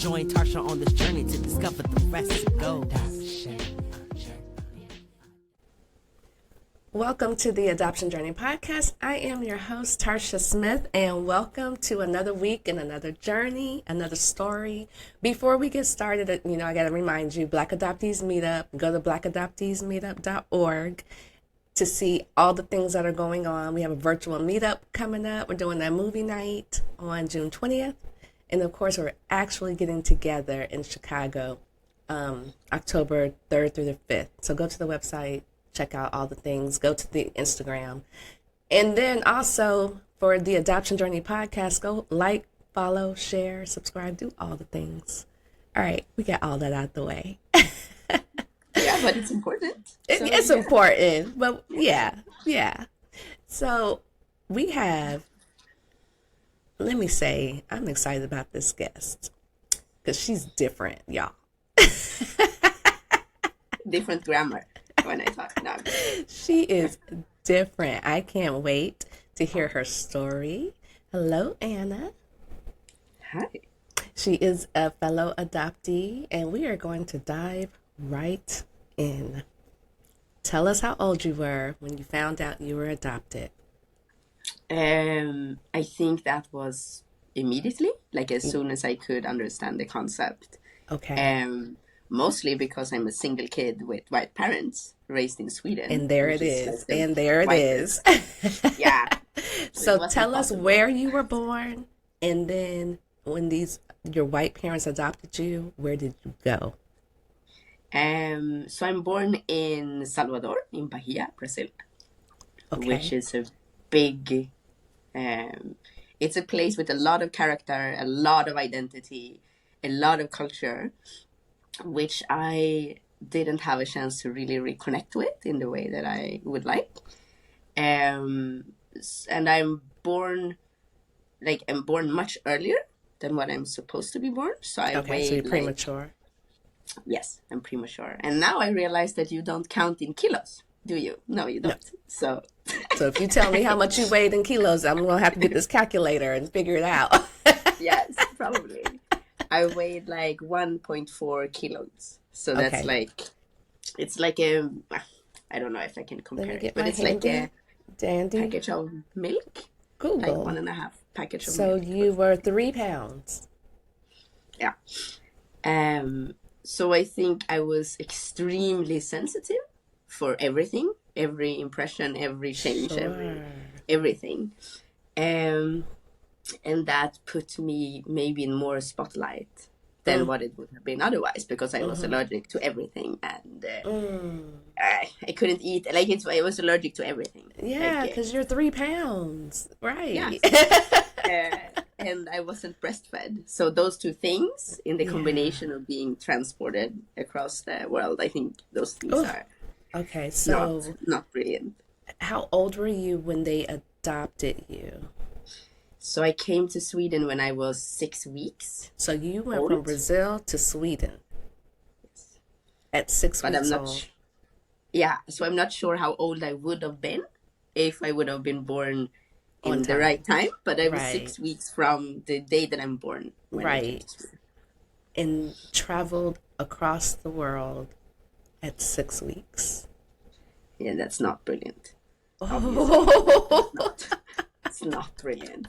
Join Tarcia on this journey to discover the rest. Go. Welcome to the Adoption Journey Podcast. I am your host, Tarcia Smith, and welcome to another week and another journey, another story. Before we get started, I got to remind you, Black Adoptees Meetup, go to blackadopteesmeetup.org to see all the things that are going on. We have a virtual meetup coming up. We're doing a movie night on June 20th. And of course, we're actually getting together in Chicago, October 3rd through the 5th. So go to the website. Check out all the things. Go to the Instagram. And then also for the Adoption Journey Podcast, go like, follow, share, subscribe, do all the things. All right, we got all that out the way. Yeah, but it's important. It's important, but yeah. So we have, let me say, I'm excited about this guest because she's different, y'all. Different grammar. When I talk now. She is different. I can't wait to hear her story. Hello, Anna. Hi. She is a fellow adoptee, and we are going to dive right in. Tell us how old you were when you found out you were adopted. I think that was immediately, like as soon as I could understand the concept. Okay. Mostly because I'm a single kid with white parents raised in Sweden. And there it is. And there it is. Yeah. So tell us where you were born, and then when your white parents adopted you, where did you go? So I'm born in Salvador, in Bahia, Brazil, which is a big, it's a place with a lot of character, a lot of identity, a lot of culture, which I didn't have a chance to really reconnect with in the way that I would like. And I'm born much earlier than what I'm supposed to be born. So I weighed, so you're premature. Yes, I'm premature. And now I realize that you don't count in kilos, do you? No, you don't. No. So if you tell me how much you weighed in kilos, I'm going to have to get this calculator and figure it out. Yes, probably. I weighed like 1.4 kilos. So that's it's like I don't know if I can compare it, but it's like a package of milk. Google. Like 1.5 package of So milk. you were 3 pounds. Yeah. So I think I was extremely sensitive for everything, every impression, every change, everything. And that put me maybe in more spotlight than what it would have been otherwise, because I was allergic to everything, and I couldn't eat. Like I was allergic to everything. Yeah, because you're 3 pounds, right? Yeah. And I wasn't breastfed, so those two things, in the combination of being transported across the world, I think those things are So not brilliant. How old were you when they adopted you? So I came to Sweden when I was 6 weeks. So you went from Brazil to Sweden. Yes. At 6 weeks old. So I'm not sure how old I would have been if I would have been born in the right time. But I was 6 weeks from the day that I'm born. When I came to Sweden. And traveled across the world at 6 weeks. Yeah, that's not brilliant. It's not brilliant.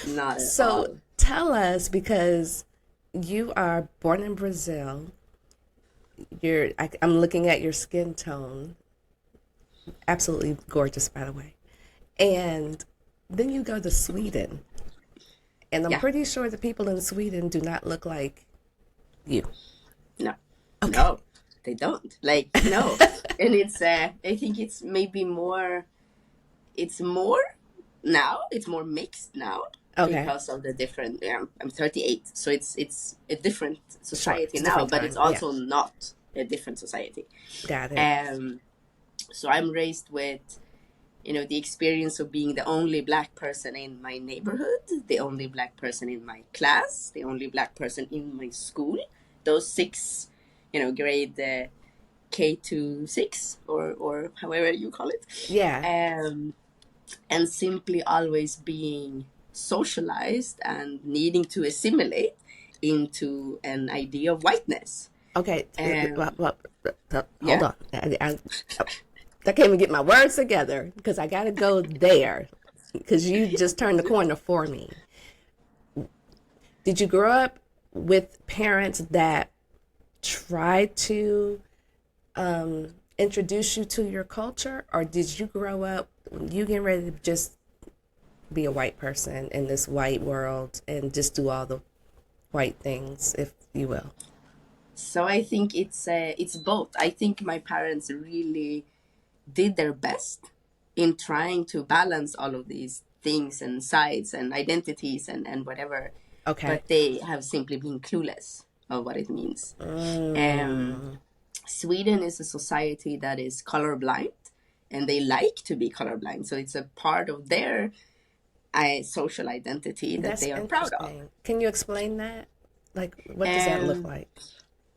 Not at all. So tell us, because you are born in Brazil. I'm looking at your skin tone. Absolutely gorgeous, by the way. And then you go to Sweden. And I'm pretty sure the people in Sweden do not look like you. No. Okay. No, they don't. Like, no. And it's, I think it's maybe more, it's more mixed now. Because of the different, I'm 38, so it's a different society now, but it's also not a different society. Got it. So I'm raised with, the experience of being the only Black person in my neighborhood, the only Black person in my class, the only Black person in my school. Those 6, grade K to 6 or however you call it. Yeah. And simply always being socialized and needing to assimilate into an idea of whiteness. Okay, hold Yeah. on. I can't even get my words together because I got to go there because you just turned the corner for me. Did you grow up with parents that tried to introduce you to your culture, or did you grow up when you getting ready to just be a white person in this white world and just do all the white things, if you will? So I think it's both. I think my parents really did their best in trying to balance all of these things and sides and identities and whatever. Okay. But they have simply been clueless of what it means. Sweden is a society that is colorblind, and they like to be colorblind. So it's a part of their social identity that they are proud of. Can you explain that? Like, what does that look like?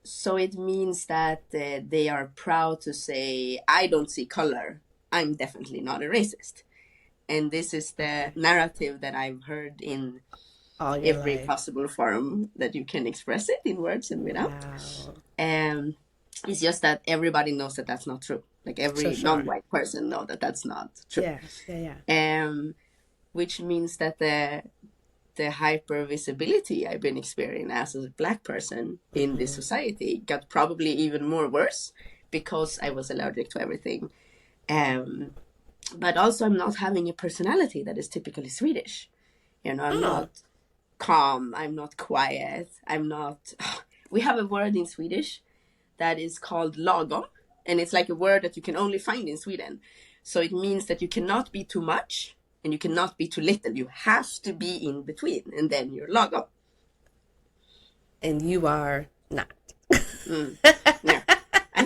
So it means that they are proud to say, I don't see color. I'm definitely not a racist. And this is the narrative that I've heard in every possible form that you can express it in words and without. Wow. It's just that everybody knows that that's not true. Like every non-white person knows that that's not true. Yeah. Which means that the hyper visibility I've been experiencing as a Black person in this society got probably even more worse because I was allergic to everything. But also I'm not having a personality that is typically Swedish. I'm not calm. I'm not quiet. I'm not... We have a word in Swedish that is called lagom. And it's like a word that you can only find in Sweden. So it means that you cannot be too much and you cannot be too little. You have to be in between, and then you're lagom. And you are not. Yeah. I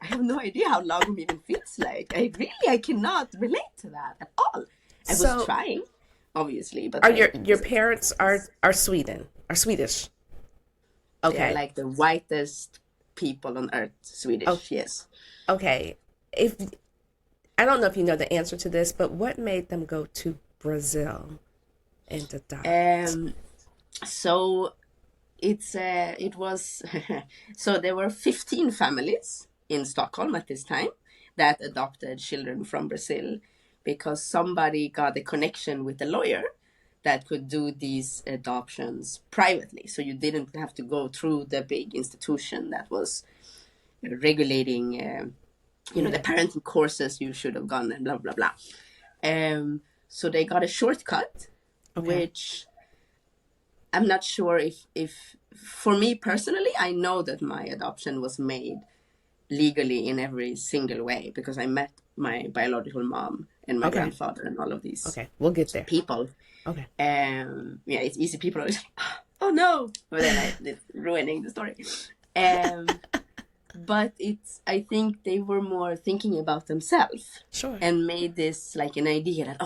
have no idea how lagom even feels like. I cannot relate to that at all. I was trying, obviously, but your parents are Swedish? Okay, they're like the whitest people on earth, Swedish. Yes. Okay. I don't know if you know the answer to this, but what made them go to Brazil and adopt? So so there were 15 families in Stockholm at this time that adopted children from Brazil because somebody got a connection with a lawyer that could do these adoptions privately. So you didn't have to go through the big institution that was regulating the parenting courses you should have gone and blah, blah, blah. So they got a shortcut, which I'm not sure if for me personally, I know that my adoption was made legally in every single way because I met my biological mom and my grandfather and all of these we'll get there. people. It's easy. People are like, oh no, but then it's ruining the story. But I think they were more thinking about themselves and made this like an idea that,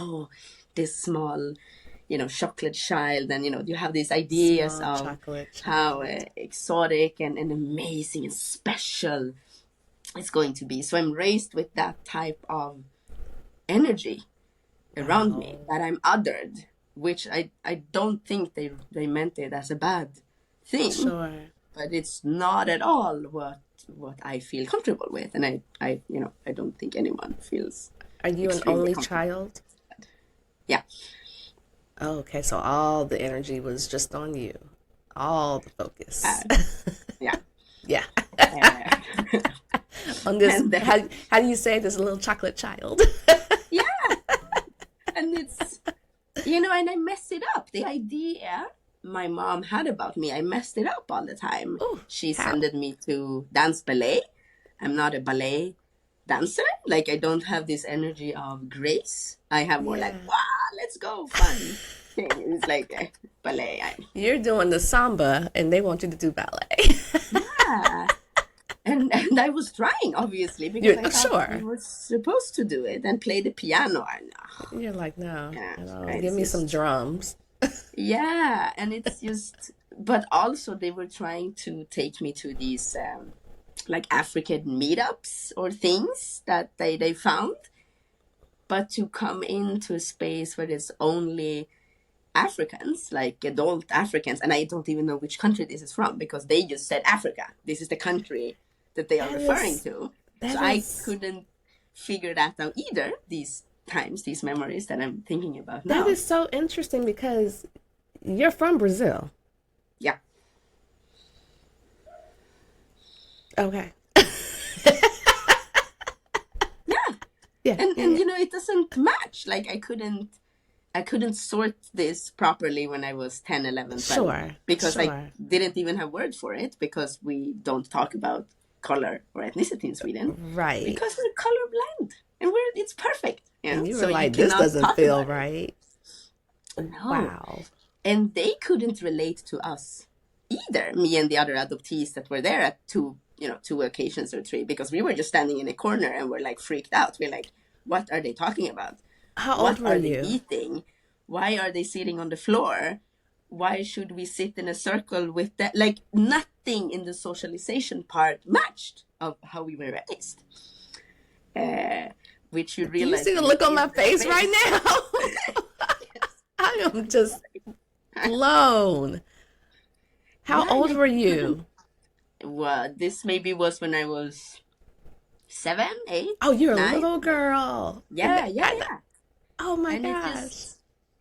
this small, chocolate child. And, you have these ideas of how exotic and amazing and special it's going to be. So I'm raised with that type of energy around me, that I'm othered, which I don't think they meant it as a bad thing. But it's not at all what I feel comfortable with, and I don't think anyone feels. Are you an only child? Yeah. Oh, okay, so all the energy was just on you, all the focus. Yeah. Yeah. On this, how do you say this little chocolate child? Yeah. And it's, and I mess it up. The idea my mom had about me, I messed it up all the time. Ooh, she sent me to dance ballet. I'm not a ballet dancer. Like, I don't have this energy of grace. I have more like, wow, let's go, fun. It's like ballet. You're doing the samba and they want you to do ballet. Yeah. And I was trying, obviously, because I thought I was supposed to do it and play the piano. You're like, no, give me some drums. Yeah, and it's just, but also they were trying to take me to these like African meetups or things that they found, but to come into a space where there's only Africans, like adult Africans, and I don't even know which country this is from because they just said Africa. This is the country that they are referring to. So I couldn't figure that out either these times, these memories that I'm thinking about now. That is so interesting because you're from Brazil. Yeah. Okay. Yeah. And you know, it doesn't match. Like I couldn't sort this properly when I was 10, 11, 12. Sure. Because I didn't even have word for it because we don't talk about color or ethnicity in Sweden. Right. Because we're colorblind and it's perfect. You know? And you were so like, this doesn't feel right. No. Wow. And they couldn't relate to us either, me and the other adoptees that were there at two occasions or three, because we were just standing in a corner and we're like freaked out. We're like, what are they talking about? How old were you? What are they eating? Why are they sitting on the floor? Why should we sit in a circle with that? Like nothing in the socialization part matched of how we were raised. Which you realize. You see the look on my face right now? I am just blown. How old were you? Well, this maybe was when I was 7, 8. Oh, you're 9. a little girl. Yeah. Oh my gosh.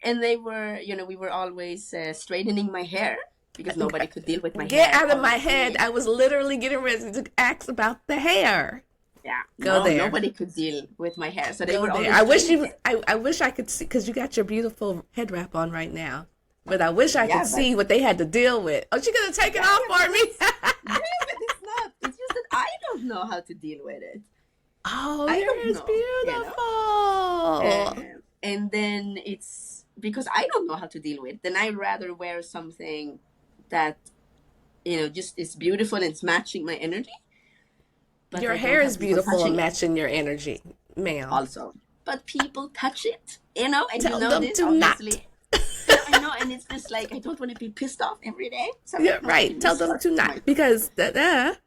And they were, we were always straightening my hair because nobody could deal with my hair. Get out of my head. I was literally getting ready to ask about the hair. Yeah. Go there. Nobody could deal with my hair. So they were always I wish I could see, because you got your beautiful head wrap on right now. But I wish I could see what they had to deal with. Oh, she's going to take it off for me. Yeah, but it's not. It's just that I don't know how to deal with it. Oh, your hair is beautiful. And then it's because I don't know how to deal with it. Then I'd rather wear something that, just is beautiful and it's matching my energy. But your hair is beautiful and matching your energy, ma'am. Also. But people touch it, and Tell them this, to obviously. Not. I know, and it's just like, I don't want to be pissed off every day. So yeah, right. Tell them to not, because and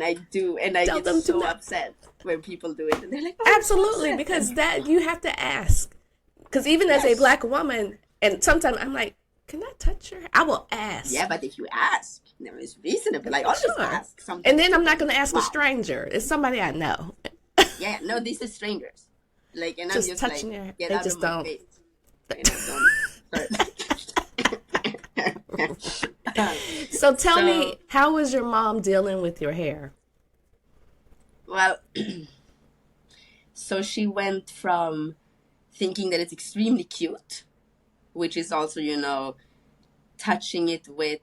I do, and I get so upset when people do it, and they're like, absolutely, because that you have to ask. Because even as a Black woman, and sometimes I'm like, can I touch your hair? I will ask. Yeah, but if you ask, it's reasonable. Like, I'll just ask something. And then I'm not going to ask a stranger. It's somebody I know. Yeah, no, these are strangers. Like, and just I'm just touching like, your hair. get they out just of my don't. face. So tell me, how was your mom dealing with your hair? Well, so she went from thinking that it's extremely cute, which is also, touching it with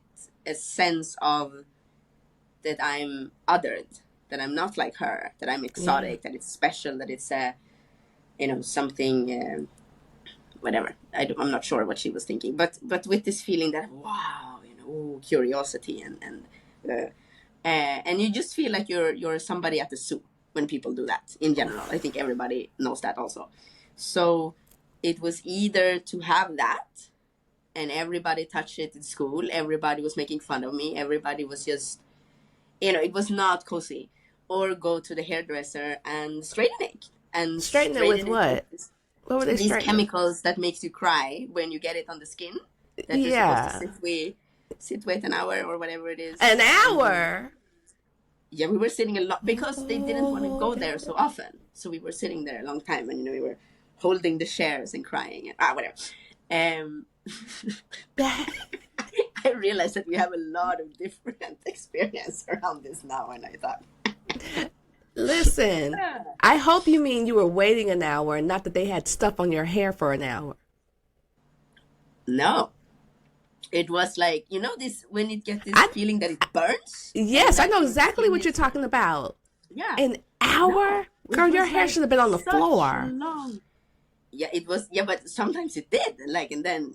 a sense of that I'm othered, that I'm not like her, that I'm exotic, that it's special, that it's something, whatever. I'm not sure what she was thinking, but with this feeling that, wow, curiosity and you just feel like you're somebody at the zoo when people do that in general. I think everybody knows that also. So it was either to have that, and everybody touched it in school. Everybody was making fun of me. Everybody was just, it was not cozy. Or go to the hairdresser and straighten it. And straighten it with what? What were they straightening? These chemicals that makes you cry when you get it on the skin. That you're supposed to sit with an hour or whatever it is. An hour? Yeah, we were sitting a lot because they didn't want to go there so often. So we were sitting there a long time, and we were holding the chairs and crying and whatever. I realized that we have a lot of different experience around this now, and I thought. Listen, I hope you mean you were waiting an hour and not that they had stuff on your hair for an hour. No. It was like, this when it gets this feeling that it burns? Yes, I know exactly what you're talking about. Yeah. An hour? No, girl, your hair should have been on the floor. Long. Yeah, it was. Yeah, but sometimes it did. And then,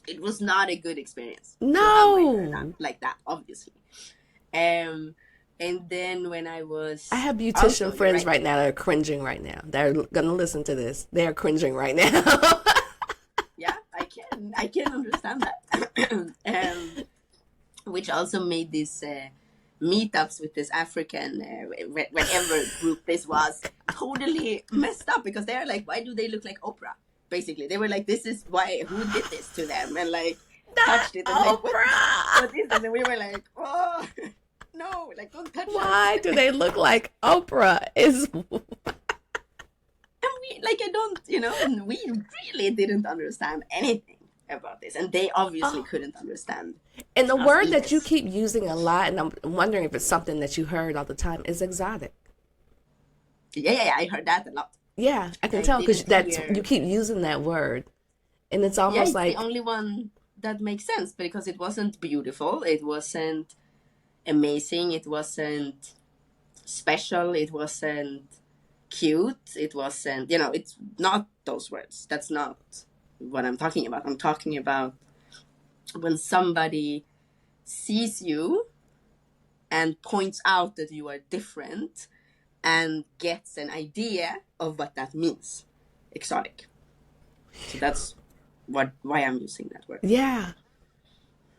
it was not a good experience. No. Like that, obviously. And then when I have beautician friends right now that are cringing right now. They're going to listen to this. They're cringing right now. Yeah, I can understand that. Which also made these meetups with this African, whatever group this was, totally messed up, because they're like, why do they look like Oprah? basically. They were like, this is why, who did this to them? And like, Not touched it and like, Oprah. what is this? And we were like, oh, no, like, don't touch Why us. do they look like Oprah? Is And we, like, I don't, and we really didn't understand anything about this. And they obviously couldn't understand. and the us word either. that you keep using a lot, and I'm wondering if it's something that you heard all the time, is exotic. Yeah, I heard that a lot. Yeah, I can I tell because didn't that's hear. you keep using that word, and it's Yeah, almost it's like the only one that makes sense because it wasn't beautiful, it wasn't amazing, it wasn't special, it wasn't cute, it wasn't, it's not those words. That's not what I'm talking about. I'm talking about when somebody sees you and points out that you are different and gets an idea of what that means. Exotic. So that's why I'm using that word. yeah.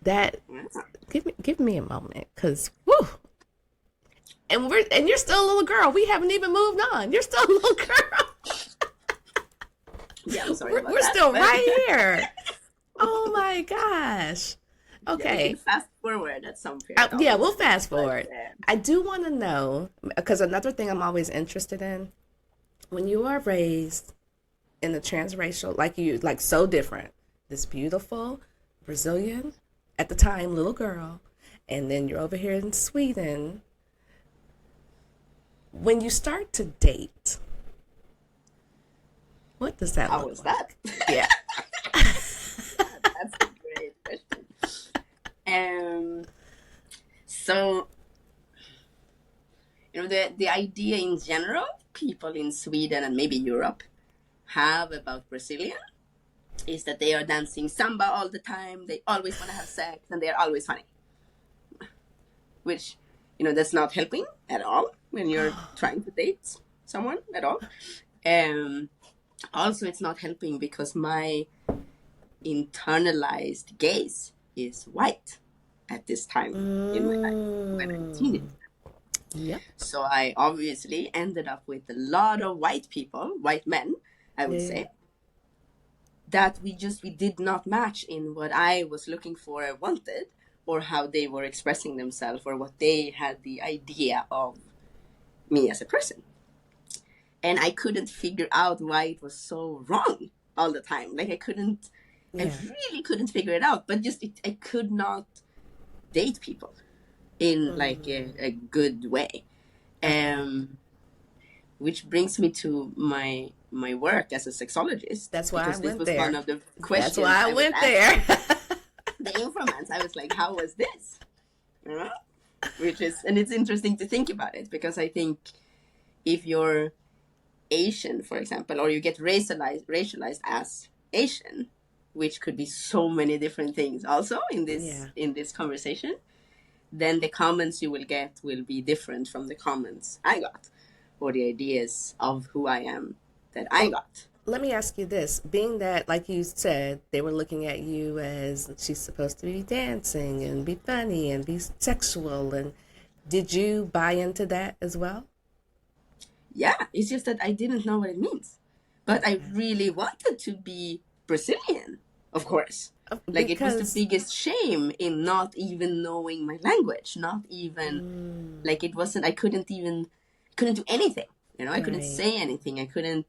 That Yeah. give me a moment, cause woo. And you're still a little girl. We haven't even moved on. You're still a little girl. Yeah, I'm sorry We're, about we're that. still but- right here. Oh my gosh. Yeah, we Okay. can fast forward at some period. Yeah, we'll obviously, fast but, forward. I do want to know, because another thing I'm always interested in, when you are raised in a transracial, like so different, this beautiful Brazilian, at the time, little girl, and then you're over here in Sweden. When you start to date, what does that how look was like? that? Yeah. That's a great question. So, the idea in general, people in Sweden and maybe Europe have about Brazilian is that they are dancing samba all the time, they always want to have sex, and they are always funny. Which, that's not helping at all when you're trying to date someone at all. Also, it's not helping because my internalized gaze is white at this time in my life when I'm a teenager. Yep. So I obviously ended up with a lot of white people, white men, I would say, that we did not match in what I was looking for or wanted, or how they were expressing themselves, or what they had the idea of me as a person. And I couldn't figure out why it was so wrong all the time. Like I really couldn't figure it out, but I could not date people in like a good way. Which brings me to my work as a sexologist. That's why because I this went was there. one of the questions. That's why I was went asked. there. The informants, I was like, how was this? And it's interesting to think about it, because I think if you're Asian, for example, or you get racialized as Asian, which could be so many different things also in this conversation, then the comments you will get will be different from the comments I got, or the ideas of who I am that I got. Let me ask you this. Being that, like you said, they were looking at you as she's supposed to be dancing and be funny and be sexual, and did you buy into that as well? Yeah, it's just that I didn't know what it means. But I really wanted to be Brazilian, of course. Like it was the biggest shame in not even knowing my language, not even like it wasn't. I couldn't do anything. I couldn't say anything. I couldn't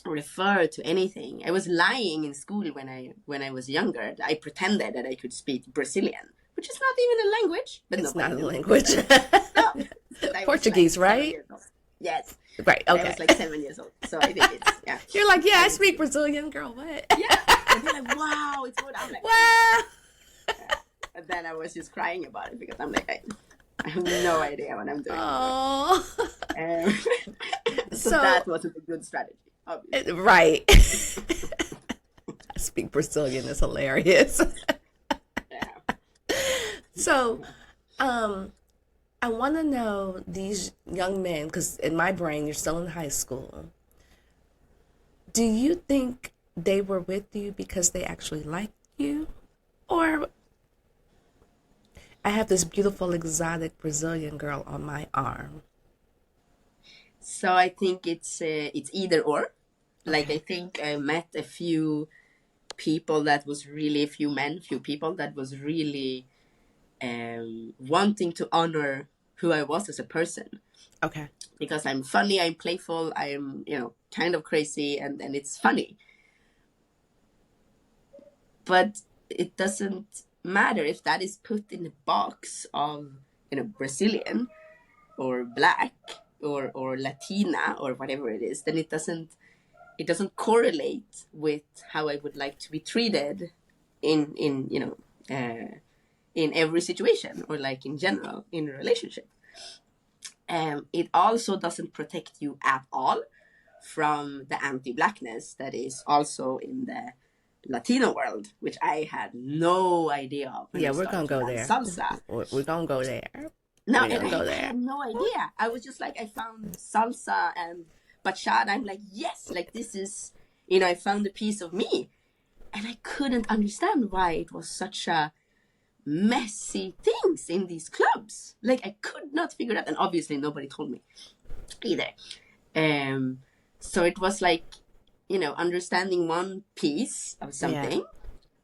refer to anything. I was lying in school when I was younger. I pretended that I could speak Brazilian, which is not even a language. But It's nobody not a knew. language. No, but I was Portuguese, like 7 right? years old. Yes. Right, I okay. was like 7 years old, so I think it's You're like, yeah, I speak Brazilian, girl, what? Yeah, and they're like, wow, it's good. I'm like, Wow. and then I was just crying about it because I'm like, I have no idea what I'm doing. Oh. So that wasn't a good strategy, obviously. Right. I speak Brazilian is hilarious. Yeah. So, I want to know these young men, because in my brain, you're still in high school. Do you think they were with you because they actually liked you? Or I have this beautiful exotic Brazilian girl on my arm. So I think it's either or. Like, Okay. I think I met a few people that was really, few people that was really wanting to honor who I was as a person. Okay. Because I'm funny, I'm playful, I'm, kind of crazy, and it's funny. But it doesn't matter if that is put in a box of, Brazilian or black or Latina or whatever it is, then it doesn't correlate with how I would like to be treated in every situation, or like in general in a relationship. It also doesn't protect you at all from the anti-blackness that is also in the Latino world, which I had no idea of when Yeah, I we're started gonna to go dance there. salsa. We're gonna go there. No, We're and gonna go I there. had no idea. I was just like, I found salsa and bachata. I'm like, yes, like this is, I found a piece of me. And I couldn't understand why it was such a messy things in these clubs. Like, I could not figure it out. And obviously nobody told me either. So it was like, understanding one piece of Yeah. something,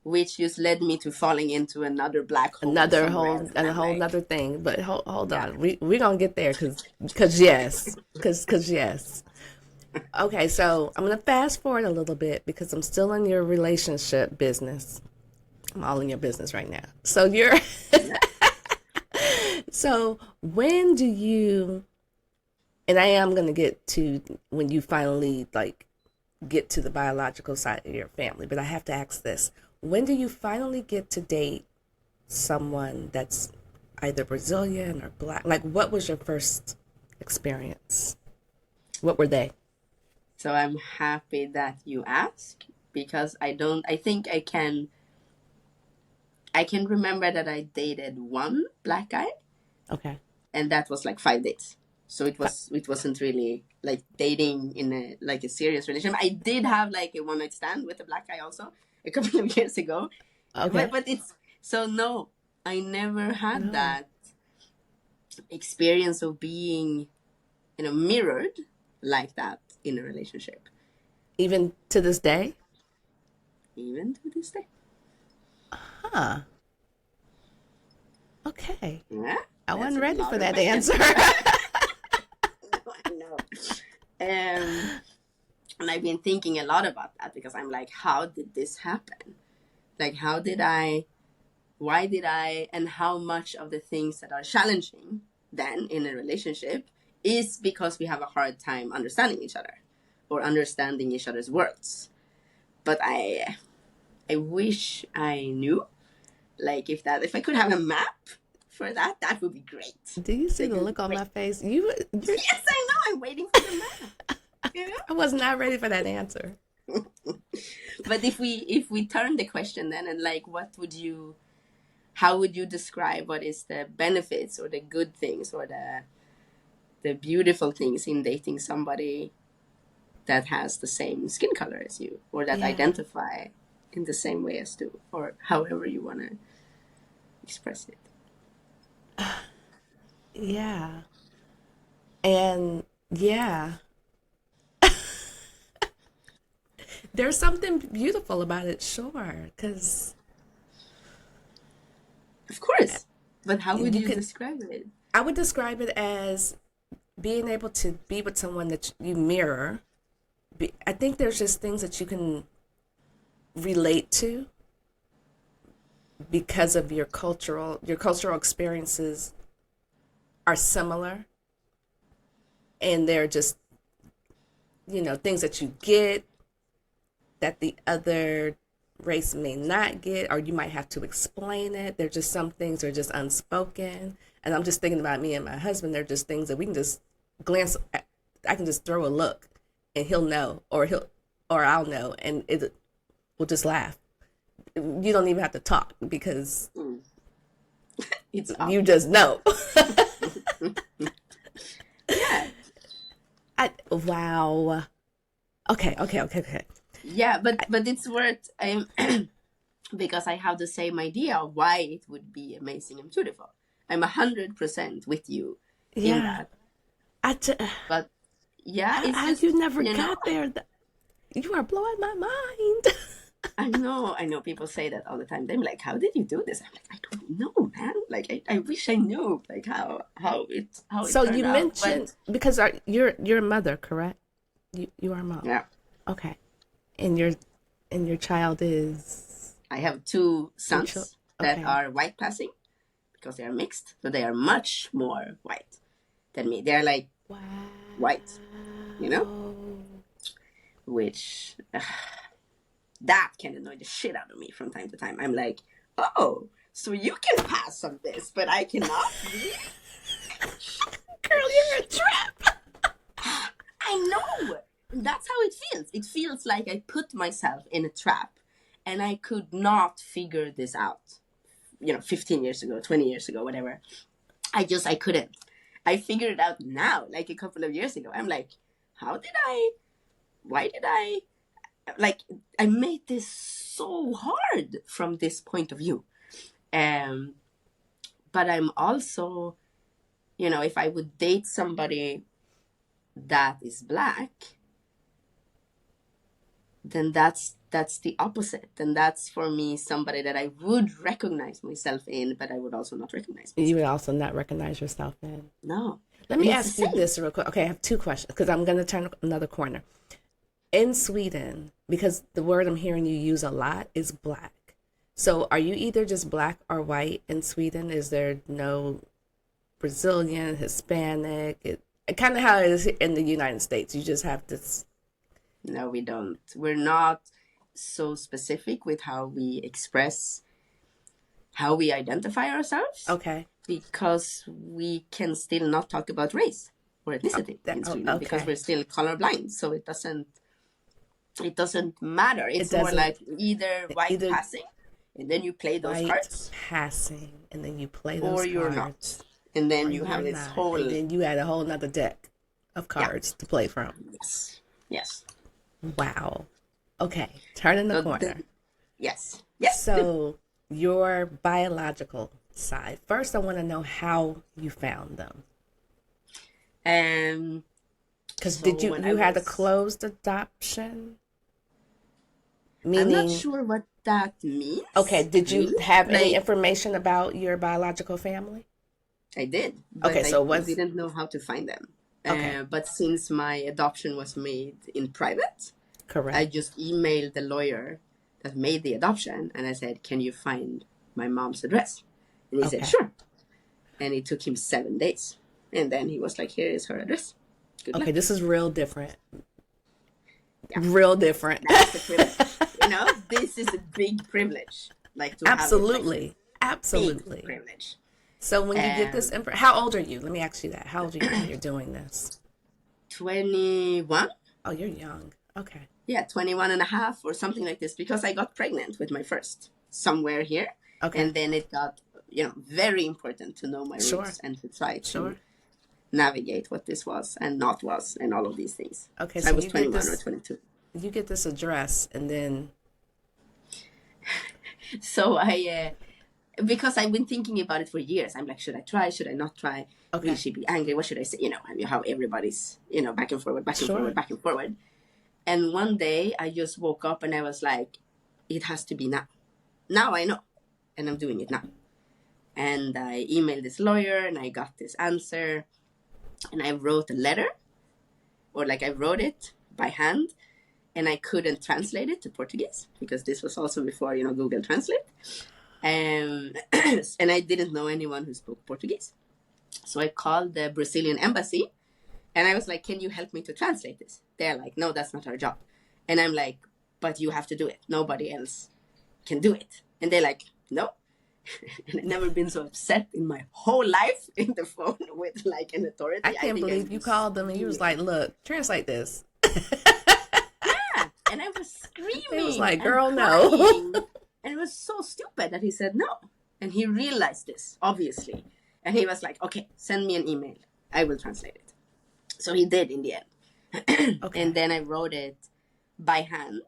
which just led me to falling into another black hole Another somewhere whole else. and And a I'm whole like, nother thing. But hold yeah. on. We're gonna get there because yes. Because yes. Okay, so I'm gonna fast forward a little bit because I'm still in your relationship business. I'm all in your business right now. So you're so when do you, and I am gonna get to when you finally like get to the biological side of your family, but I have to ask this. When do you finally get to date someone that's either Brazilian or black? Like, what was your first experience? What were they? So I'm happy that you asked, because I think I can remember that I dated one black guy, Okay. and that was like 5 dates. So it wasn't really like dating in a serious relationship. I did have like a one night stand with a black guy also a couple of years ago, Okay. but it's so no, I never had No. that experience of being mirrored like that in a relationship, Even to this day? even to this day. Huh. Okay. Yeah, I that's wasn't a ready lot for of that questions. answer. I know. And I've been thinking a lot about that, because I'm like, how did this happen? Like, why did I, and how much of the things that are challenging then in a relationship is because we have a hard time understanding each other or understanding each other's worlds. But I wish I knew, like, if I could have a map for that, that would be great. Do you see Like, the look on my face? You're, yes, I know. I'm waiting for the map. I was not ready for that answer. But if we turn the question then, and like, how would you describe what is the benefits or the good things or the beautiful things in dating somebody that has the same skin color as you, or that Yeah. identify in the same way as you, or however you want to express it? Yeah. And yeah. There's something beautiful about it, sure. Because Of course. But how would you you could, describe it? I would describe it as being able to be with someone that you mirror. I think there's just things that you can relate to because of your cultural experiences are similar, and they're just things that you get that the other race may not get, or you might have to explain it. There's just some things are just unspoken, and I'm just thinking about me and my husband. They're just things that we can just glance at. I can just throw a look and he'll know, or I'll know, and we'll just laugh. You don't even have to talk because It's you obvious. just know. Yeah. Wow. Okay. Yeah, but it's worth because I have the same idea of why it would be amazing and beautiful. I'm 100% with you in Yeah. that. But yeah, it's How just you never got there? You are blowing my mind. I know. People say that all the time. They're like, "How did you do this?" I'm like, "I don't know, man. Like, I wish I knew, like how it So turned you out." mentioned, But because you're a mother, correct? You are a mom. yeah, Okay. And your child is I have two your child. sons that Okay. are white passing because they are mixed, so they are much more white than me. They're like Wow. white, you know, which that can annoy the shit out of me from time to time. I'm like, oh, so you can pass on this, but I cannot. Really? Girl, you're a trap. I know. That's how it feels. It feels like I put myself in a trap and I could not figure this out. 15 years ago, 20 years ago, whatever. I couldn't. I figured it out now, like a couple of years ago. I'm like, why did I, like, I made this so hard from this point of view. But I'm also, if I would date somebody that is black, then that's the opposite. And that's for me somebody that I would recognize myself in, but I would also not recognize myself. You would also not recognize yourself in. No. Let me ask you this real quick. Okay, I have two questions because I'm going to turn another corner. In Sweden, because the word I'm hearing you use a lot is black. So are you either just black or white in Sweden? Is there no Brazilian, Hispanic? It kind of how it is in the United States. You just have this. No, we don't. We're not so specific with how we express, how we identify ourselves. Okay. Because we can still not talk about race or ethnicity in Sweden because we're still colorblind. So it doesn't matter. It's more like either white passing and then you play those cards. Passing and then you play those or cards. You're not. And then you have this whole. And then you add a whole nother deck of cards to play from. Yes. Wow. Okay. Turning the corner. Yes. So your biological side. First, I want to know how you found them. Because did you had a closed adoption? Meaning, I'm not sure what that means. Okay. Did you have any information about your biological family? I did. But okay. So I didn't know how to find them. Okay. But since my adoption was made in private, correct, I just emailed the lawyer that made the adoption and I said, "Can you find my mom's address?" And he said, "Sure." And it took him 7 days. And then he was like, "Here is her address. Good luck." This is real different. Yeah. Real different. That's a privilege. This is a big privilege. Like to absolutely. Have absolutely. Big privilege. So when you get this, how old are you? Let me ask you that. How old are you when you're doing this? 21. Oh, you're young. Okay. Yeah, 21 and a half or something like this because I got pregnant with my first somewhere here. Okay. And then it got, very important to know my roots and to try to navigate what this was and not was and all of these things. Okay. So I was 21 or 22. You get this address and then. So because I've been thinking about it for years. I'm like, should I try? Should I not try? Okay. Will she be angry? What should I say? How everybody's, back and forward, back and forward, back and forward. And one day I just woke up and I was like, it has to be now. Now I know. And I'm doing it now. And I emailed this lawyer and I got this answer. And I wrote a letter. Or I wrote it by hand. And I couldn't translate it to Portuguese. Because this was also before, Google Translate. And I didn't know anyone who spoke Portuguese. So I called the Brazilian embassy. And I was like, "Can you help me to translate this?" They're like, "No, that's not our job." And I'm like, "But you have to do it. Nobody else can do it." And they're like, "No." And I've never been so upset in my whole life in the phone with an authority. I can't believe you called them and you was like, "Look, translate this." Yeah. And I was screaming. It was like, "Girl, no." And it was so stupid that he said no. And he realized this, obviously. And he was like, "Okay, send me an email. I will translate it." So he did in the end. Okay. And then I wrote it by hand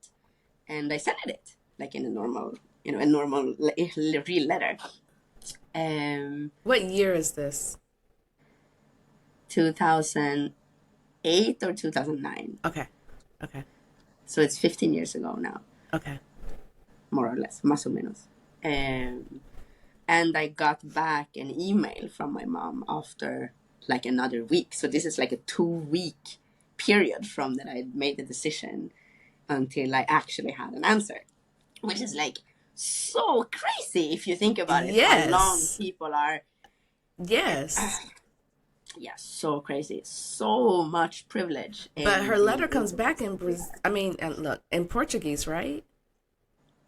and I sent it in a normal, real letter. What year is this? 2008 or 2009. Okay. So it's 15 years ago now, Okay. more or less, más o menos. And I got back an email from my mom after like another week. So this is like a 2-week period from that I made the decision until I actually had an answer, which is like so crazy if you think about it. Yes. How long people are. Yes. Yeah, so crazy. So much privilege. But her letter comes back in and look, in Portuguese, right?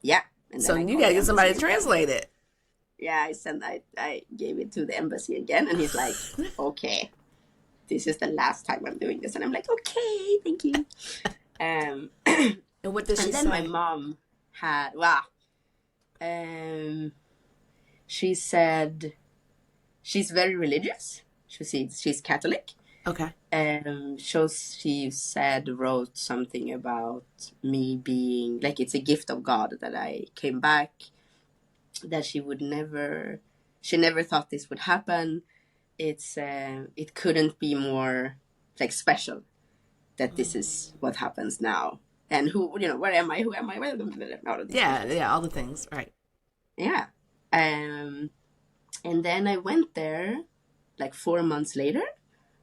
Yeah. And So then I you called gotta the get somebody to embassy. translate it. Yeah, I gave it to the embassy again, and he's like, okay, this is the last time I'm doing this. And I'm like, okay, thank you. And what did she And then say? my mom had, she said she's very religious. She's Catholic. Okay. She wrote something about me being like, it's a gift of God that I came back, that she never thought this would happen. It couldn't be more like special that this is what happens now. And where am I? Who am I? Yeah, all the things, right. Yeah. And then I went there like 4 months later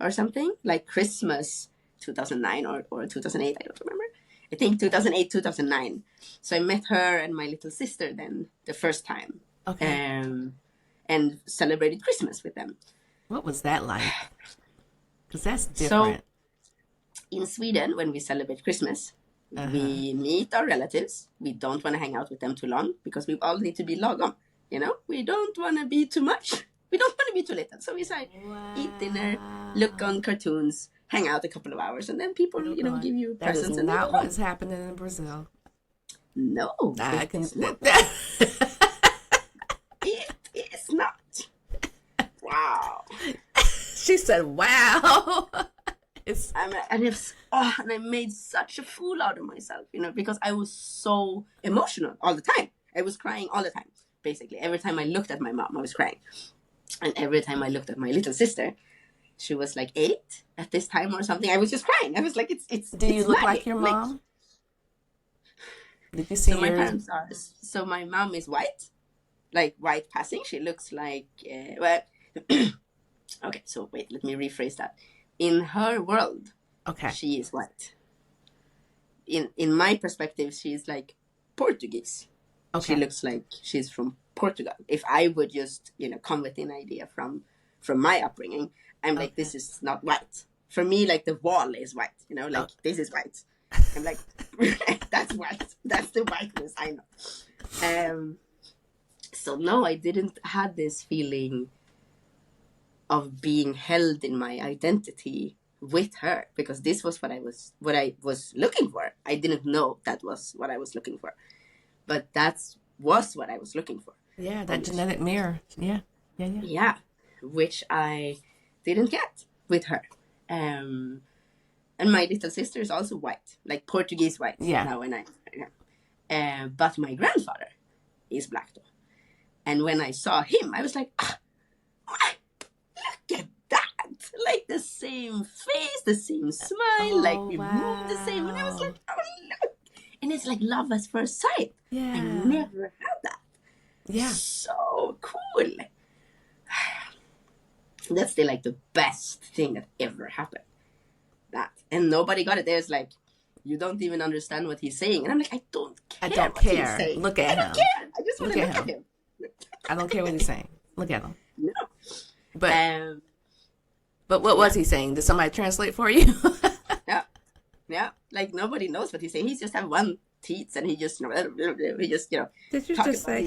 or something, like Christmas 2009 or 2008, I don't remember. I think 2008, 2009. So I met her and my little sister then the first time. Okay. And celebrated Christmas with them. What was that like? Because that's different. So in Sweden, when we celebrate Christmas, we meet our relatives. We don't want to hang out with them too long because we all need to be lagom. We don't want to be too much. We don't want to be too little. So we say, eat dinner, look on cartoons, hang out a couple of hours, and then people, give you presents. That is not what is happening in Brazil. No. I can not. It is not. Wow. She said, wow. And I made such a fool out of myself, because I was so emotional all the time. I was crying all the time, basically. Every time I looked at my mom, I was crying. And every time I looked at my little sister, she was like 8 at this time or something, I was just crying. I was like, it's Do you look like your mom? Did you see my parents are. So my mom is white, like white passing. She looks like, okay, so wait, let me rephrase that. In her world, okay, she is white. In my perspective, she's like Portuguese. Okay. She looks like she's from Portugal. If I would just, come with an idea from my upbringing, I'm like, this is not white. For me, like the wall is white, this is white. I'm like, that's white. That's the whiteness I know. So no, I didn't have this feeling of being held in my identity with her, because this was what I was looking for. I didn't know that was what I was looking for, but that was what I was looking for. Yeah, that genetic mirror. Yeah. Yeah, which I didn't get with her. And my little sister is also white, like Portuguese white. Yeah. Now but my grandfather is black though. And when I saw him, I was like, look at that! Like the same face, the same smile, like we moved the same. And I was like, oh look! And it's like love at first sight. Yeah. I never had that. Yeah. So cool. That's the best thing that ever happened. That. And nobody got it. There's like, you don't even understand what he's saying. And I'm like, I don't care. Look at him. I don't care. I just want to look at him. I don't care what he's saying. Look at him. No. But what was he saying? Did somebody translate for you? Yeah. Like nobody knows what he's saying. He just have one teeth and he just talk about his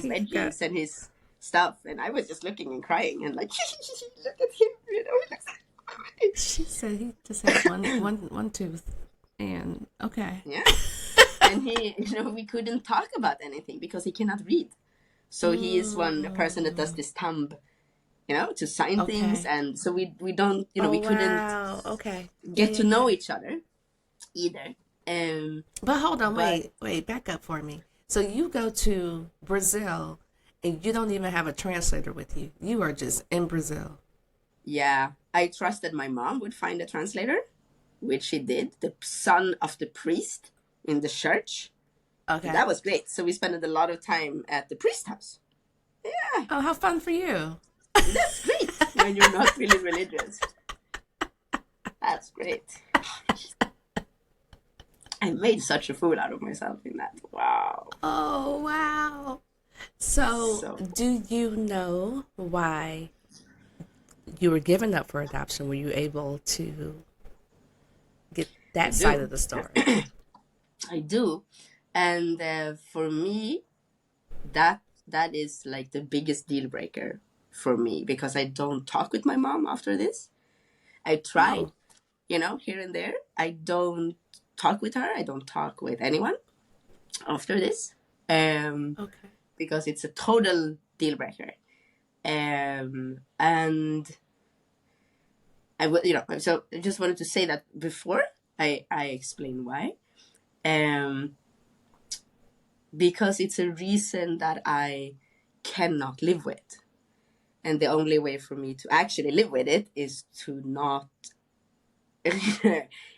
veggies and his stuff. And I was just looking and crying and like, look at him. She said he just had one tooth. And okay. Yeah. And he, we couldn't talk about anything because he cannot read. So he is one person that does this thumb, to sign things. And so we don't, we couldn't get to know each other either. But hold on, wait, back up for me. So you go to Brazil and you don't even have a translator with you. You are just in Brazil. Yeah. I trusted my mom would find a translator, which she did. The son of the priest in the church. Okay. That was great. So we spent a lot of time at the priest house. Yeah. Oh, how fun for you. That's great when you're not really religious. That's great. I made such a fool out of myself in that. Wow. Oh, wow. So, do you know why you were given up for adoption? Were you able to get that side of the story? I do. And for me, that is like the biggest deal breaker for me, because I don't talk with my mom after this. I tried, here and there. I don't talk with her. I don't talk with anyone after this. Okay. Because it's a total deal breaker. And I would, so I just wanted to say that before I explain why. Because it's a reason that I cannot live with. And the only way for me to actually live with it is to not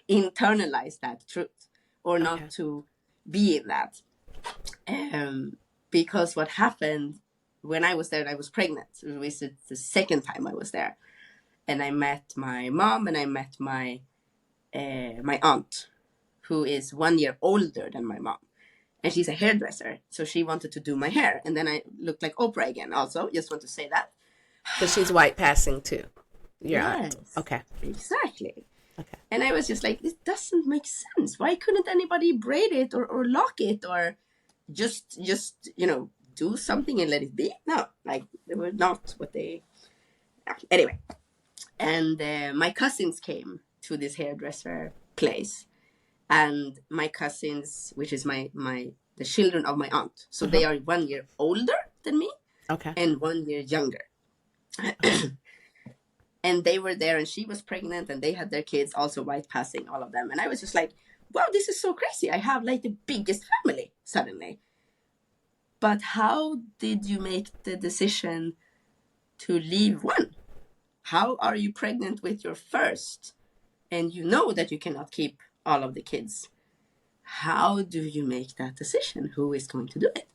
internalize that truth, or not to be in that. Because what happened when I was there, and I was pregnant, it was the second time I was there, and I met my mom, and I met my aunt, who is 1 year older than my mom. And she's a hairdresser, so she wanted to do my hair. And then I looked like Oprah again also. Just want to say that. Because she's white passing too. Your Yes, aunt. Okay. Exactly. Okay. And I was just like, this doesn't make sense. Why couldn't anybody braid it or lock it, or just do something and let it be? No, like, they were not what they... Anyway. And my cousins came to this hairdresser place. And my cousins, which is the children of my aunt. So they are 1 year older than me. Okay. And 1 year younger. And they were there, and she was pregnant, and they had their kids also white passing, all of them. And I was just like, wow, this is so crazy. I have like the biggest family suddenly. But how did you make the decision to leave one? How are you pregnant with your first, and you know that you cannot keep all of the kids? How do you make that decision? Who is going to do it?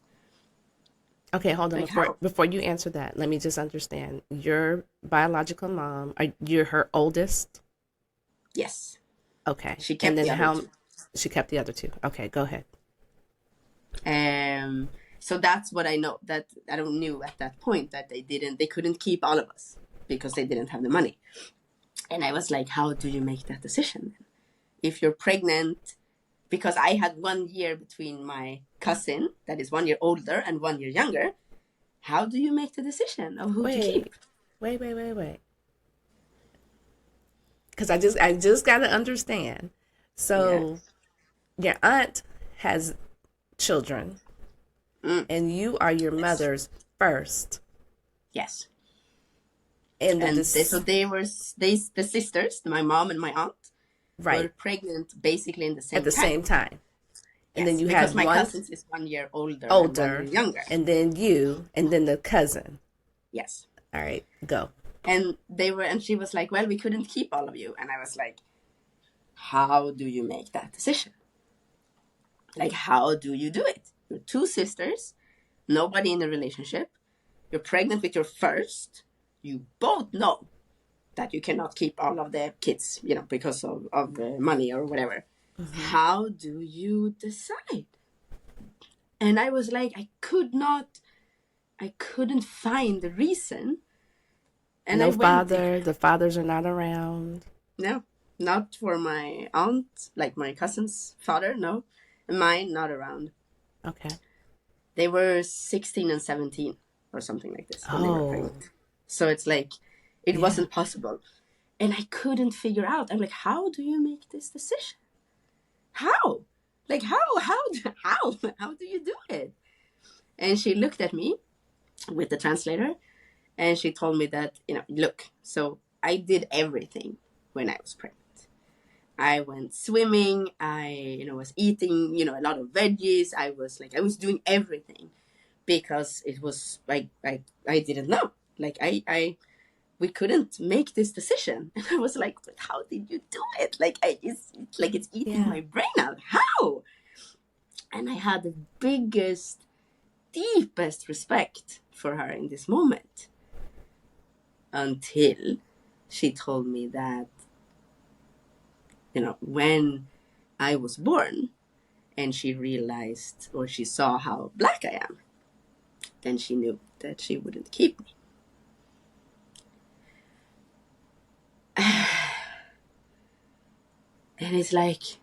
Okay, hold on. Before you answer that, let me just understand. Your biological mom, you're her oldest? Yes. Okay. She kept the other two. She kept the other two. Okay, go ahead. So that's what I know. That I don't knew at that point that they couldn't keep all of us because they didn't have the money. And I was like, how do you make that decision? If you're pregnant, because I had 1 year between my cousin that is 1 year older and 1 year younger, how do you make the decision of who to keep? Wait. Because I just got to understand. So your aunt has children, and you are your mother's first. Yes. So the sisters, my mom and my aunt, were pregnant basically in the same time. At the same time. And then you because had my cousins is 1 year older and 1 year younger. And then you, and then the cousin. Yes. All right, go. And she was like, well, we couldn't keep all of you. And I was like, how do you make that decision? Like, how do you do it? You're two sisters, nobody in a relationship. You're pregnant with your first. You both know that you cannot keep all of the kids, because of money or whatever. Mm-hmm. How do you decide? And I was like, I couldn't find the reason. And the fathers are not around. No, not for my aunt, like my cousin's father, no. Mine, not around. Okay. They were 16 and 17 or something like this when they were pregnant. So it's like, it wasn't possible. And I couldn't figure out. I'm like, how do you make this decision? How? Like, how do you do it? And she looked at me with the translator, and she told me that, look, so I did everything when I was pregnant. I went swimming. I, was eating, a lot of veggies. I was doing everything because it was like, I didn't know. Like, we couldn't make this decision. And I was like, but how did you do it? Like, it's eating my brain out. How? And I had the biggest, deepest respect for her in this moment. Until she told me that, when I was born and she realized, or she saw how black I am, then she knew that she wouldn't keep me. And it's like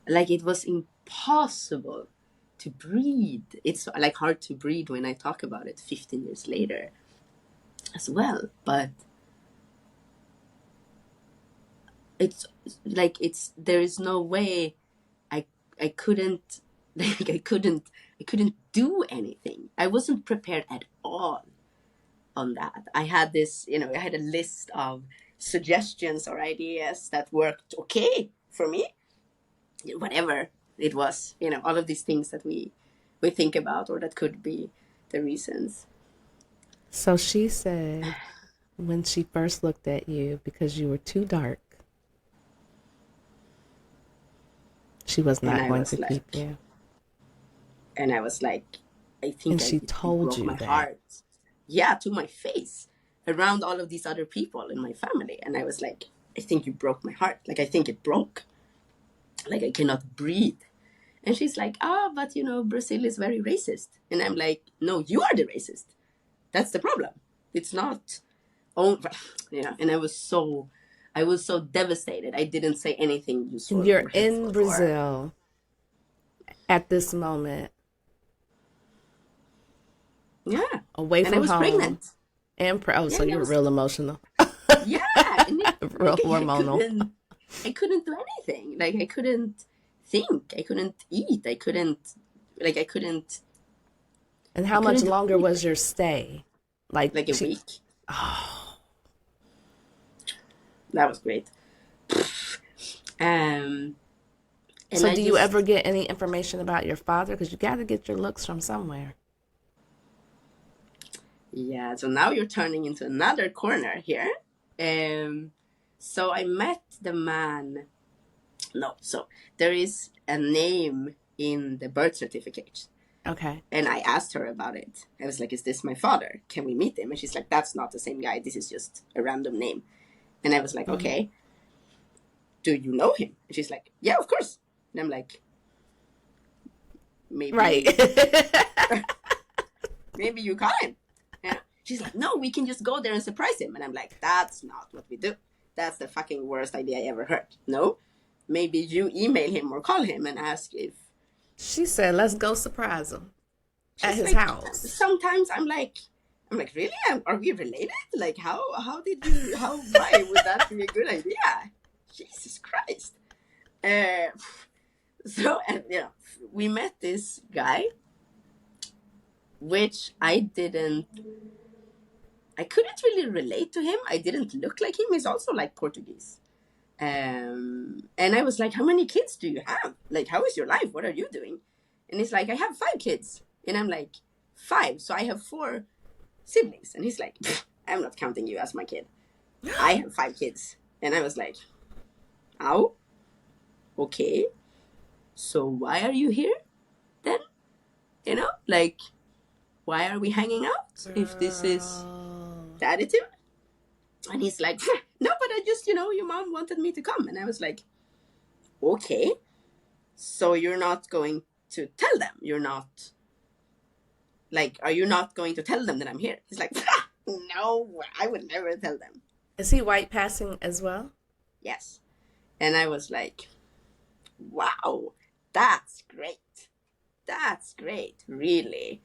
it was impossible to breathe. It's like hard to breathe when I talk about it 15 years later as well. But it's like, there is no way I couldn't, like, I couldn't do anything. I wasn't prepared at all on that. I had this, I had a list of suggestions or ideas that worked okay for me, whatever it was, all of these things that we think about, or that could be the reasons. So she said when she first looked at you, because you were too dark, she was not going to keep you. And I was like, I think and she told you my that. heart. Yeah, to my face, around all of these other people in my family. And I was like, I think you broke my heart. Like, I think it broke. Like, I cannot breathe. And she's like, but Brazil is very racist. And I'm like, no, you are the racist. That's the problem. It's not, and I was so devastated. I didn't say anything useful. You're in Brazil at this moment. Yeah. Away from home. And I was pregnant. And so you're real emotional. Yeah. And real hormonal. I couldn't do anything. Like, I couldn't think. I couldn't eat. I couldn't. And how much longer was your stay? Like a week. Oh. That was great. So do you ever get any information about your father? Because you got to get your looks from somewhere. Yeah, so now you're turning into another corner here. So I met the man. No, so there is a name in the birth certificate. Okay. And I asked her about it. I was like, is this my father? Can we meet him? And she's like, that's not the same guy. This is just a random name. And I was like, okay. Do you know him? And she's like, yeah, of course. And I'm like, maybe. Right. Maybe you call him. Yeah. She's like, no, we can just go there and surprise him. And I'm like, that's not what we do. That's the fucking worst idea I ever heard. No, maybe you email him or call him and ask if. She said, let's go surprise him at his house. Sometimes I'm like, really? Are we related? Like, why would that be a good idea? Jesus Christ. So, we met this guy, which I couldn't really relate to him. I didn't look like him. He's also like Portuguese. And I was like, how many kids do you have? Like, how is your life? What are you doing? And he's like, I have 5 kids. And I'm like, 5? So I have 4 siblings. And he's like, I'm not counting you as my kid. I have 5 kids. And I was like, oh, okay. So why are you here then? Like, why are we hanging out if this is the attitude? And he's like, no, but I just, your mom wanted me to come. And I was like, okay. So you're not going to tell them? You're not, like, are you not going to tell them that I'm here? He's like, no, I would never tell them. Is he white passing as well? Yes. And I was like, wow, that's great. That's great, really.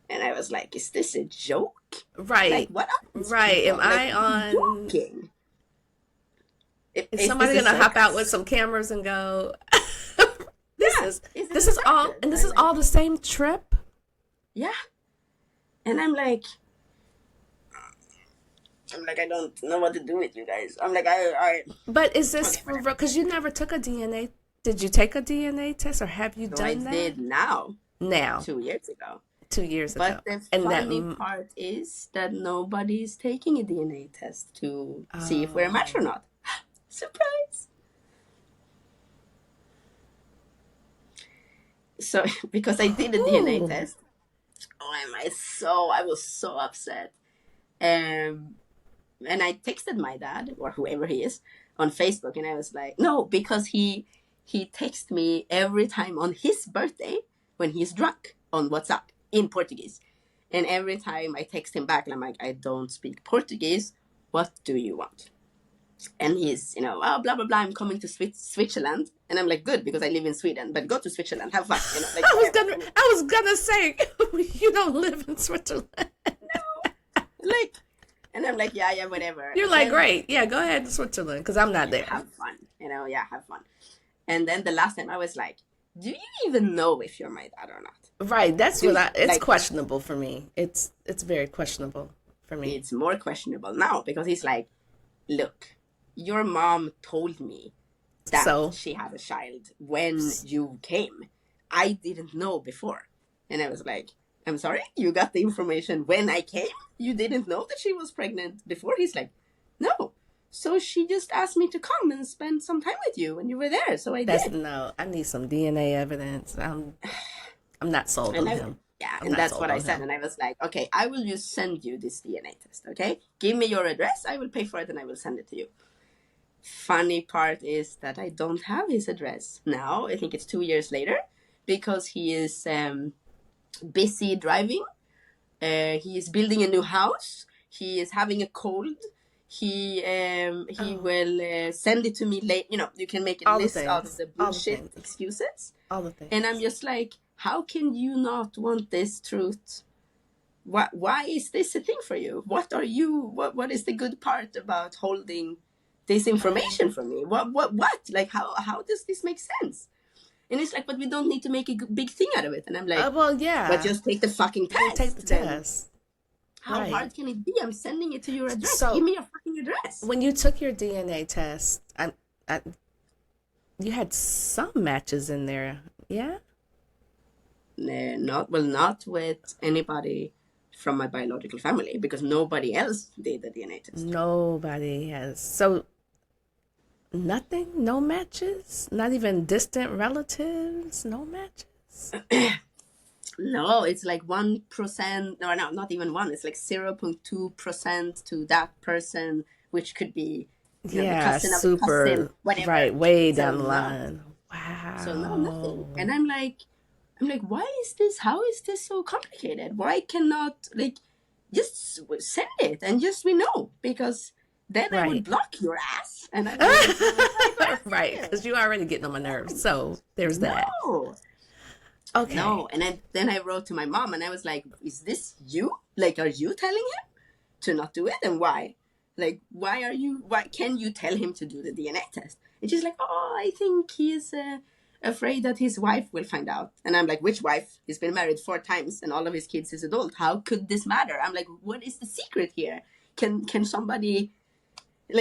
And I was like, is this a joke? Right. Like, what are right. People? Am I on? Joking? Is somebody going to hop out with some cameras and go, this is all, and this is all the same trip? Yeah. And I'm like, I don't know what to do with you guys. I'm like, I But is this for real? Because you never took a DNA. Did you take a DNA test or have you done that? I did now. 2 years ago. 2 years ago. But the funny part is that nobody's taking a DNA test to see if we're a match or not. Surprise! So because I did a DNA Ooh. test, I was so upset. Um, and I texted my dad or whoever he is on Facebook, and I was like, no, because he texts me every time on his birthday when he's drunk on WhatsApp in Portuguese. And every time I text him back, and I'm like, I don't speak Portuguese. What do you want? And he's, oh, blah, blah, blah, I'm coming to Switzerland. And I'm like, good, because I live in Sweden, but go to Switzerland, have fun. Like, I was gonna say, you don't live in Switzerland. like, and I'm like, yeah, whatever. You're like, great, yeah, go ahead to Switzerland, because I'm not there. Have fun, have fun. And then the last time I was like, do you even know if you're my dad or not? Right, it's like, questionable for me. It's very questionable for me. It's more questionable now, because he's like, look, your mom told me that she had a child when you came. I didn't know before. And I was like, I'm sorry, you got the information when I came? You didn't know that she was pregnant before? He's like, no. So she just asked me to come and spend some time with you when you were there. So I did. No, I need some DNA evidence. I'm not sold on him. Yeah, and that's what I said. And I was like, okay, I will just send you this DNA test, okay? Give me your address. I will pay for it and I will send it to you. Funny part is that I don't have his address now. I think it's 2 years later, because he is busy driving. He is building a new house. He is having a cold. He will send it to me late. You can make a list out of the bullshit excuses. All the things. And I'm just like, how can you not want this truth? Why is this a thing for you? What is the good part about holding this information from me? What? Like, how does this make sense? And it's like, but we don't need to make a big thing out of it. And I'm like, well, yeah. But just take the fucking test. Take the test. How hard can it be? I'm sending it to your address. So, give me your fucking address. When you took your DNA test, you had some matches in there, yeah? Not with anybody from my biological family, because nobody else did the DNA test. Nobody has. So nothing? No matches? Not even distant relatives? No matches? No, it's like 1%, no, not even 1. It's like 0.2% to that person, which could be the cousin of super, the cousin, whatever. Right, way down the line. Wow. So no, nothing. And I'm like, why is this? How is this so complicated? Why cannot, just send it and just we know? Because then I would block your ass. And right, because you already getting on my nerves. So there's that. No. Okay. No, and then I wrote to my mom and I was like, is this you? Like, are you telling him to not do it? And why? Like, why can you tell him to do the DNA test? And she's like, oh, I think he's afraid that his wife will find out. And I'm like, which wife? He's been married 4 times and all of his kids is adult. How could this matter? I'm like, what is the secret here? Can somebody,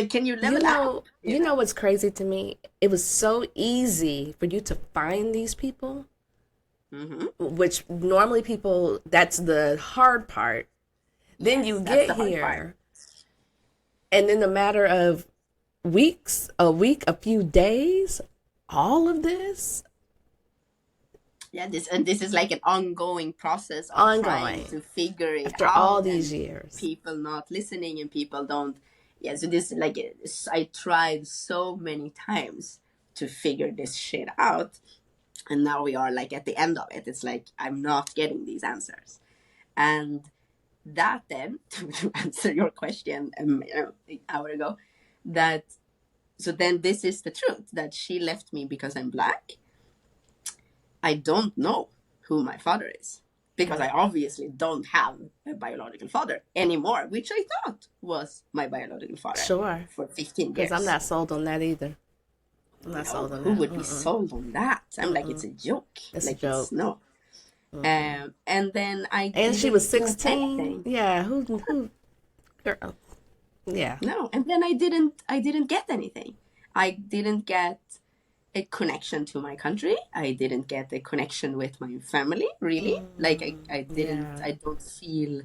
can you level out? You know what's crazy to me? It was so easy for you to find these people. Mm-hmm. Which normally people, that's the hard part. Then you get here, and in a matter of weeks, a few days, all of this. Yeah, this is like an ongoing process of trying to figure it after out. All these years. People not listening and people don't. Yeah, so this I tried so many times to figure this shit out. And now we are at the end of it. It's like, I'm not getting these answers. And that then, to answer your question an hour ago, so then this is the truth, that she left me because I'm Black. I don't know who my father is, because I obviously don't have a biological father anymore, which I thought was my biological father. Sure. For 15 years. Because I'm not sold on that either. I'm not sold on who would be sold on that? I'm like, it's a joke. It's a joke. No. And then and she was 16. Yeah. Who? Girl. Yeah. No. And then I didn't get anything. I didn't get a connection to my country. I didn't get a connection with my family. Really. I didn't. Yeah. I don't feel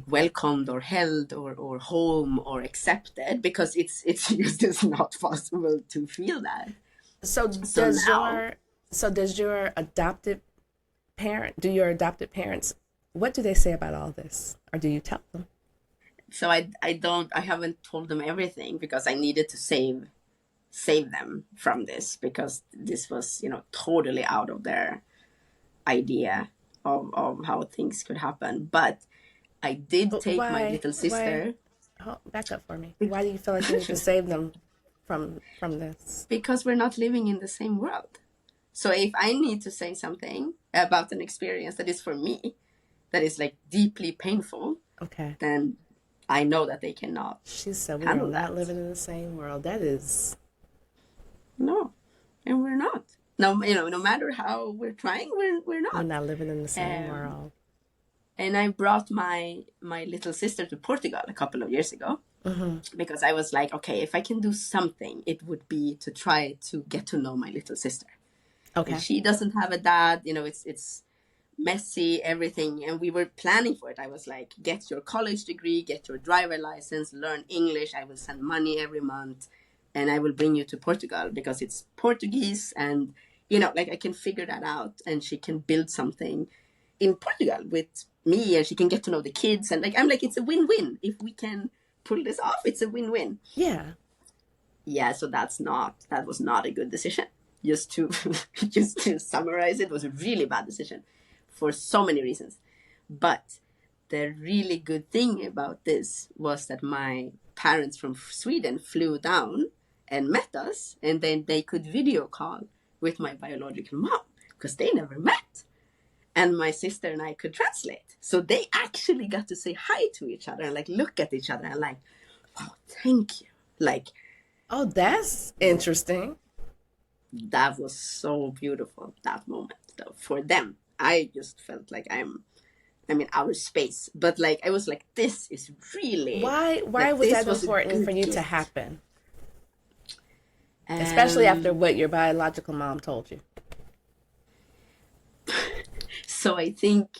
welcomed or held or home or accepted, because it's just not possible to feel that. So does So does your adopted do your adopted parents, what do they say about all this? Or do you tell them? So I haven't told them everything because I needed to save them from this, because this was, totally out of their idea of how things could happen. But I did But take my little sister. Back up for me. Why do you feel like you need to save them from this? Because we're not living in the same world. So if I need to say something about an experience that is for me, that is like deeply painful, okay, then I know that they cannot. She said we're not living in the same world. That is no, and we're not. No, no matter how we're trying, we're not. We're not living in the same world. And I brought my little sister to Portugal a couple of years ago, because I was like, okay, if I can do something, it would be to try to get to know my little sister. Okay. And she doesn't have a dad, it's messy, everything. And we were planning for it. I was like, get your college degree, get your driver license, learn English. I will send money every month and I will bring you to Portugal because it's Portuguese. And, I can figure that out, and she can build something in Portugal with me, and she can get to know the kids. And I'm like, it's a win-win. If we can pull this off, it's a win-win. Yeah. Yeah. So that was not a good decision. Just to summarize, it was a really bad decision for so many reasons. But the really good thing about this was that my parents from Sweden flew down and met us, and then they could video call with my biological mom because they never met. And my sister and I could translate. So they actually got to say hi to each other and look at each other and oh, thank you. Oh, that's interesting. That was so beautiful, that moment, though, for them. I just felt like I'm in outer space. But I was like, this is really... Why was that important for you to happen? Especially after what your biological mom told you. So I think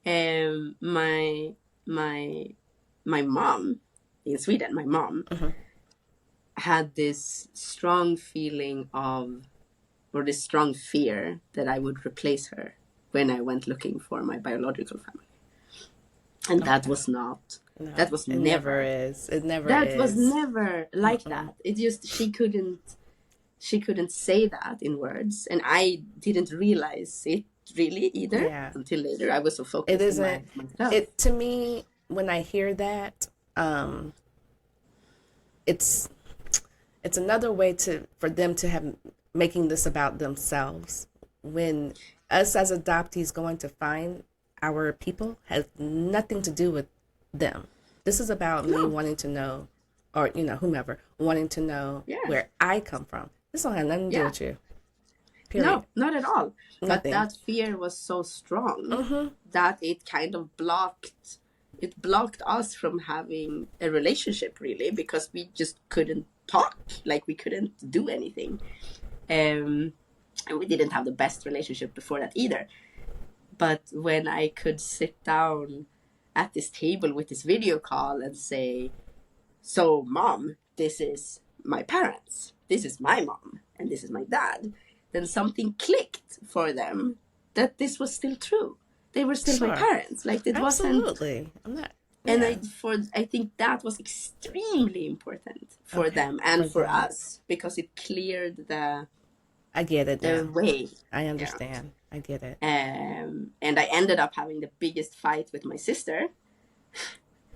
my mom in Sweden, had this strong feeling this strong fear that I would replace her when I went looking for my biological family. And that was not, that was never. Never is. It never that is. That was never like that. It just, she couldn't say that in words. And I didn't realize it really either until later. I was so focused it isn't, on myself. To me, when I hear that, it's another way for them to have making this about themselves. When us as adoptees going to find our people has nothing to do with them. This is about me wanting to know, or whomever wanting to know where I come from. This don't have nothing to do with you. Period. No, not at all. Nothing. But that fear was so strong that it kind of blocked us from having a relationship, really, because we just couldn't talk. We couldn't do anything. And we didn't have the best relationship before that either. But when I could sit down at this table with this video call and say, so Mom, this is my parents, this is my mom, and this is my dad, then something clicked for them that this was still true. They were still my parents. It Absolutely. wasn't. And I think that was extremely important for them and for us, because it cleared the... I get it. The way. I understand. I get it. And I ended up having the biggest fight with my sister,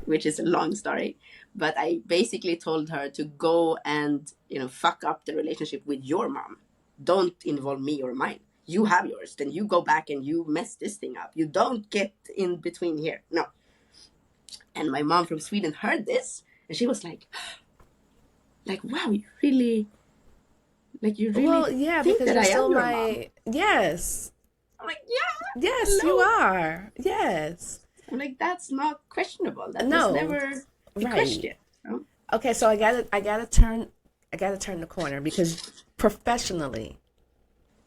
which is a long story. But I basically told her to go and, fuck up the relationship with your mom. Don't involve me or mine. You have yours. Then you go back and you mess this thing up. You don't get in between here. No. And my mom from Sweden heard this, and she was like, wow, you really well, yeah, think because that you're I am still your my mom? Yes. I'm like, yeah. Yes, hello. you are. Yes. I'm like, that's not questionable. That No. was never a question. No? Okay, so I gotta turn the corner, because professionally.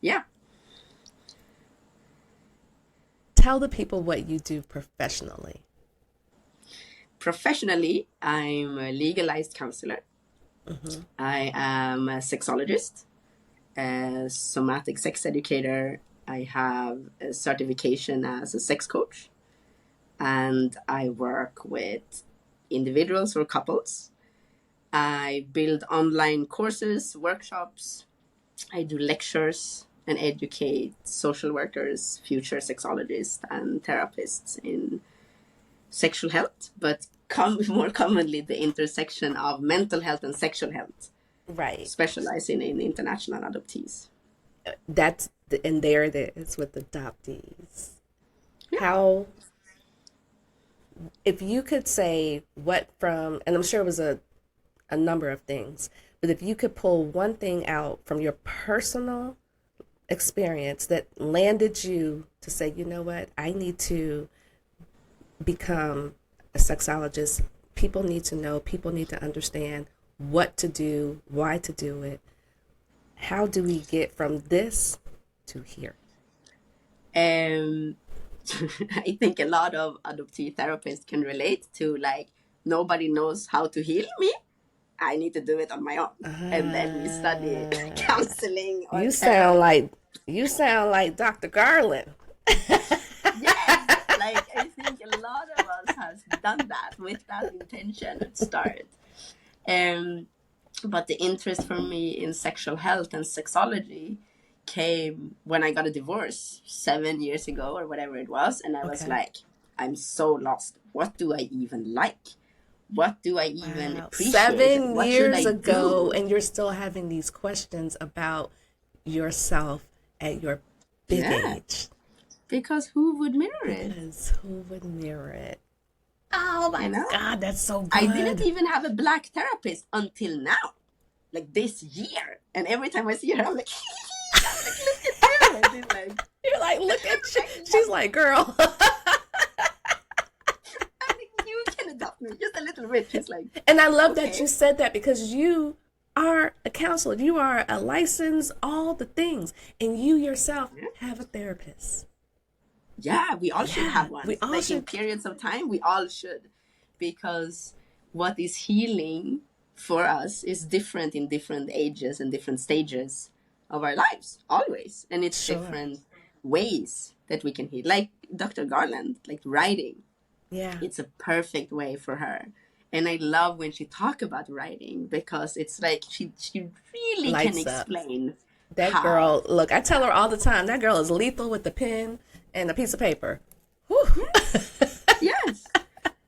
Yeah. Tell the people what you do professionally. Professionally, I'm a legalized counselor. I am a sexologist. a somatic sex educator. I have a certification as a sex coach. And I work with individuals or couples. I build online courses, workshops. I do lectures and educate social workers, future sexologists, and therapists in sexual health, but more commonly the intersection of mental health and sexual health, Right. specializing in international adoptees. And there it is with adoptees. How, if you could say what from, and I'm sure it was a number of things, but if you could pull one thing out from your personal experience that landed you to say, you know what, I need to become a sexologist. People need to know, people need to understand what to do, why to do it. How do we get from this to here? I think a lot of adoptee therapists can relate to, like, nobody knows how to heal me. I need to do it on my own. And then we study counseling. Or you sound like Dr. Garland. Yes, like I think a lot of us has done that with that intention at start. But the interest for me in sexual health and sexology came when I got a divorce 7 years ago or whatever it was. And I was like, I'm so lost. What do I even like? What do I even appreciate? 7 What years should I ago, do? and you're still having these questions about yourself at your big age. Because who would mirror it? Because who would mirror it? Oh my God, that's so good. I didn't even have a black therapist until now, like this year. And every time I see her, I'm like, look at her. And you're like, look at you. She's like, girl. You can adopt me just a little bit. She's like, and I love that you said that, because you are a counselor. You are a licensed, all the things. And you yourself have a therapist. Yeah, we all should have one. We all like should. In periods of time, we all should. Because what is healing for us is different in different ages and different stages of our lives, always. And it's different ways that we can heal. Like Dr. Garland, like writing. Yeah. It's a perfect way for her. And I love when she talk about writing, because it's like she really Lights can explain. Up. That girl, look, I tell her all the time, that girl is lethal with the pen and a piece of paper. Yes.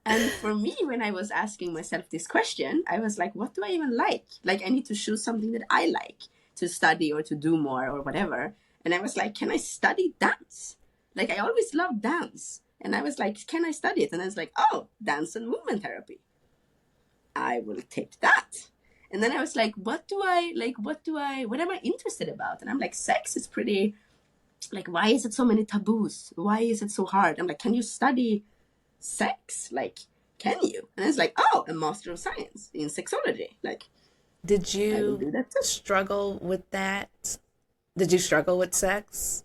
And for me, when I was asking myself this question, I was like, what do I even like? Like, I need to choose something that I like to study or to do more or whatever. And I was like, can I study dance? Like, I always loved dance. And I was like, can I study it? And I was like, oh, dance and movement therapy. I will take that. And then I was like, what am I interested about? And I'm like, sex is pretty, like, why is it so many taboos? Why is it so hard? I'm like, can you study sex? Like, can you? And it's like, oh, a Master of Science in sexology. Like, did you struggle with that? Did you struggle with sex?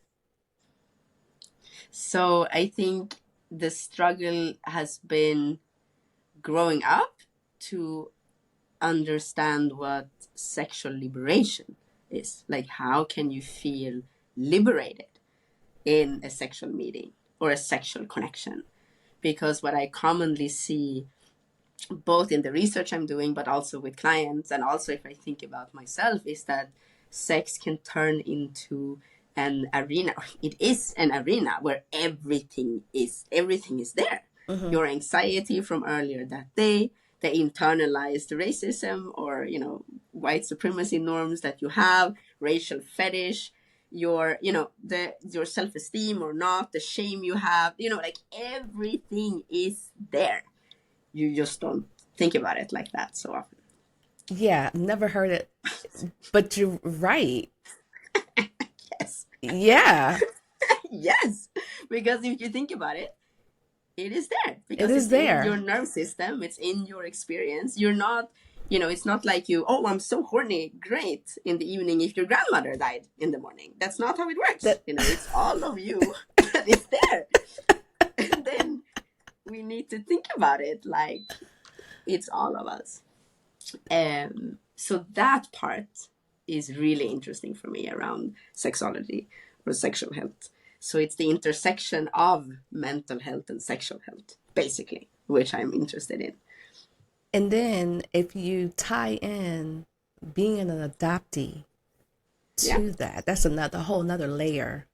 So I think the struggle has been growing up to understand what sexual liberation is. Like, how can you feel liberated in a sexual meeting or a sexual connection? Because what I commonly see, both in the research I'm doing, but also with clients, and also if I think about myself, is that sex can turn into an arena. It is an arena where everything is there. Mm-hmm. Your anxiety from earlier that day, the internalized racism or, white supremacy norms that you have, racial fetish, your self-esteem or not, the shame you have, like everything is there. You just don't think about it like that so often. Yeah, never heard it, but you're right. Yes. Yeah. Yes, because if you think about it, it is there. Because it is there. In your nervous system, it's in your experience. You're not, it's not like you, oh, I'm so horny, great, in the evening if your grandmother died in the morning. That's not how it works. It's all of you that is there. And then we need to think about it like it's all of us. So that part is really interesting for me around sexuality or sexual health. So it's the intersection of mental health and sexual health, basically, which I'm interested in. And then if you tie in being an adoptee to that, that's another whole another layer.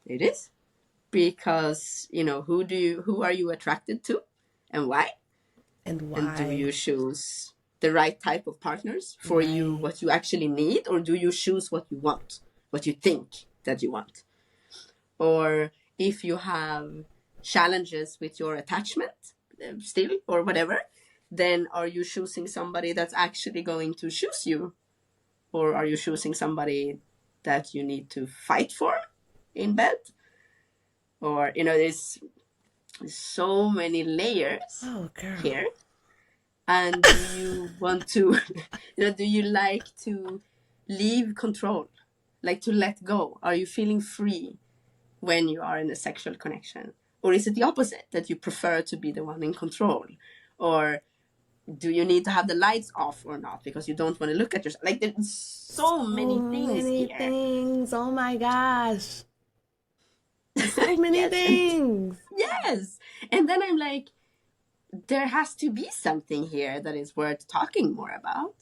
It is. Because, who are you attracted to and why? And why? And do you choose the right type of partners for you, what you actually need, or do you choose what you want, what you think that you want? Or if you have challenges with your attachment still or whatever, then are you choosing somebody that's actually going to choose you? Or are you choosing somebody that you need to fight for in bed? Or, there's so many layers here. And do you want to, do you like to leave control, like to let go? Are you feeling free when you are in a sexual connection? Or is it the opposite, that you prefer to be the one in control? Or do you need to have the lights off or not because you don't want to look at yourself? Like, there's so many things. Oh my gosh. So many things. Yes. And then I'm like, there has to be something here that is worth talking more about.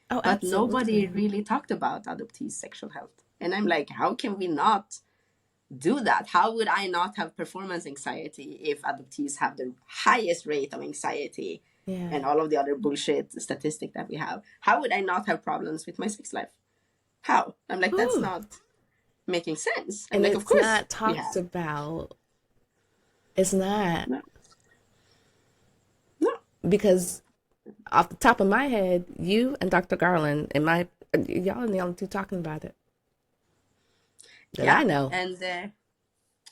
Oh, but nobody really talked about adoptees' sexual health. And I'm like, how can we not do that? How would I not have performance anxiety if adoptees have the highest rate of anxiety and all of the other bullshit statistic that we have? How would I not have problems with my sex life? How? I'm like, that's not making sense. And like, it's of course not talked about. It's not. No. Because off the top of my head, you and Dr. Garland and y'all are the only two talking about it. That I know. And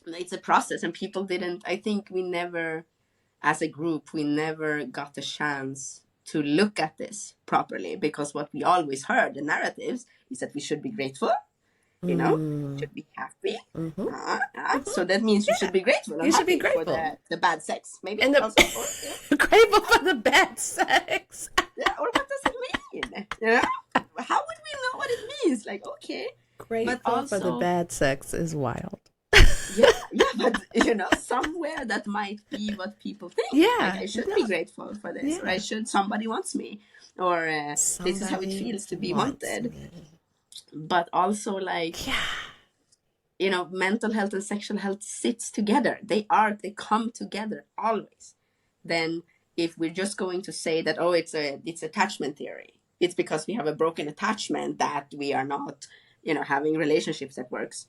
it's a process, and people didn't. I think we never, as a group, we never got the chance to look at this properly, because what we always heard, the narratives, is that we should be grateful. Should be happy. So that means you should be grateful. You should be grateful for the bad sex, maybe. And also, grateful for the bad sex. Or what does it mean? How would we know what it means? Like, okay, grateful but also, for the bad sex is wild. But somewhere that might be what people think. Yeah, like, I should be grateful for this, or I should. Somebody wants me, or this is how it feels to be wanted. Me. But also, like, mental health and sexual health sits together. They come together always. Then, if we're just going to say that, it's attachment theory, it's because we have a broken attachment that we are not, having relationships that works.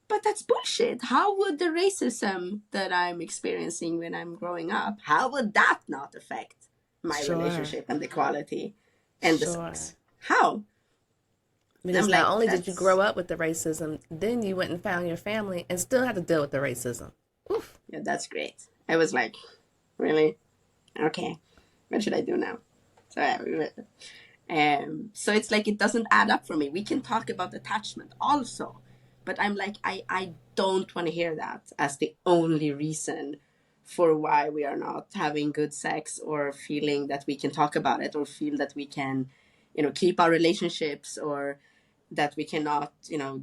But that's bullshit. How would the racism that I'm experiencing when I'm growing up, how would that not affect my relationship and the quality and the sex? How? Because not only did you grow up with the racism, then you went and found your family and still had to deal with the racism. Oof. Yeah, that's great. I was like, really? Okay. What should I do now? So it's like, it doesn't add up for me. We can talk about attachment also. But I'm like, I don't want to hear that as the only reason for why we are not having good sex, or feeling that we can talk about it, or feel that we can, keep our relationships, or that we cannot,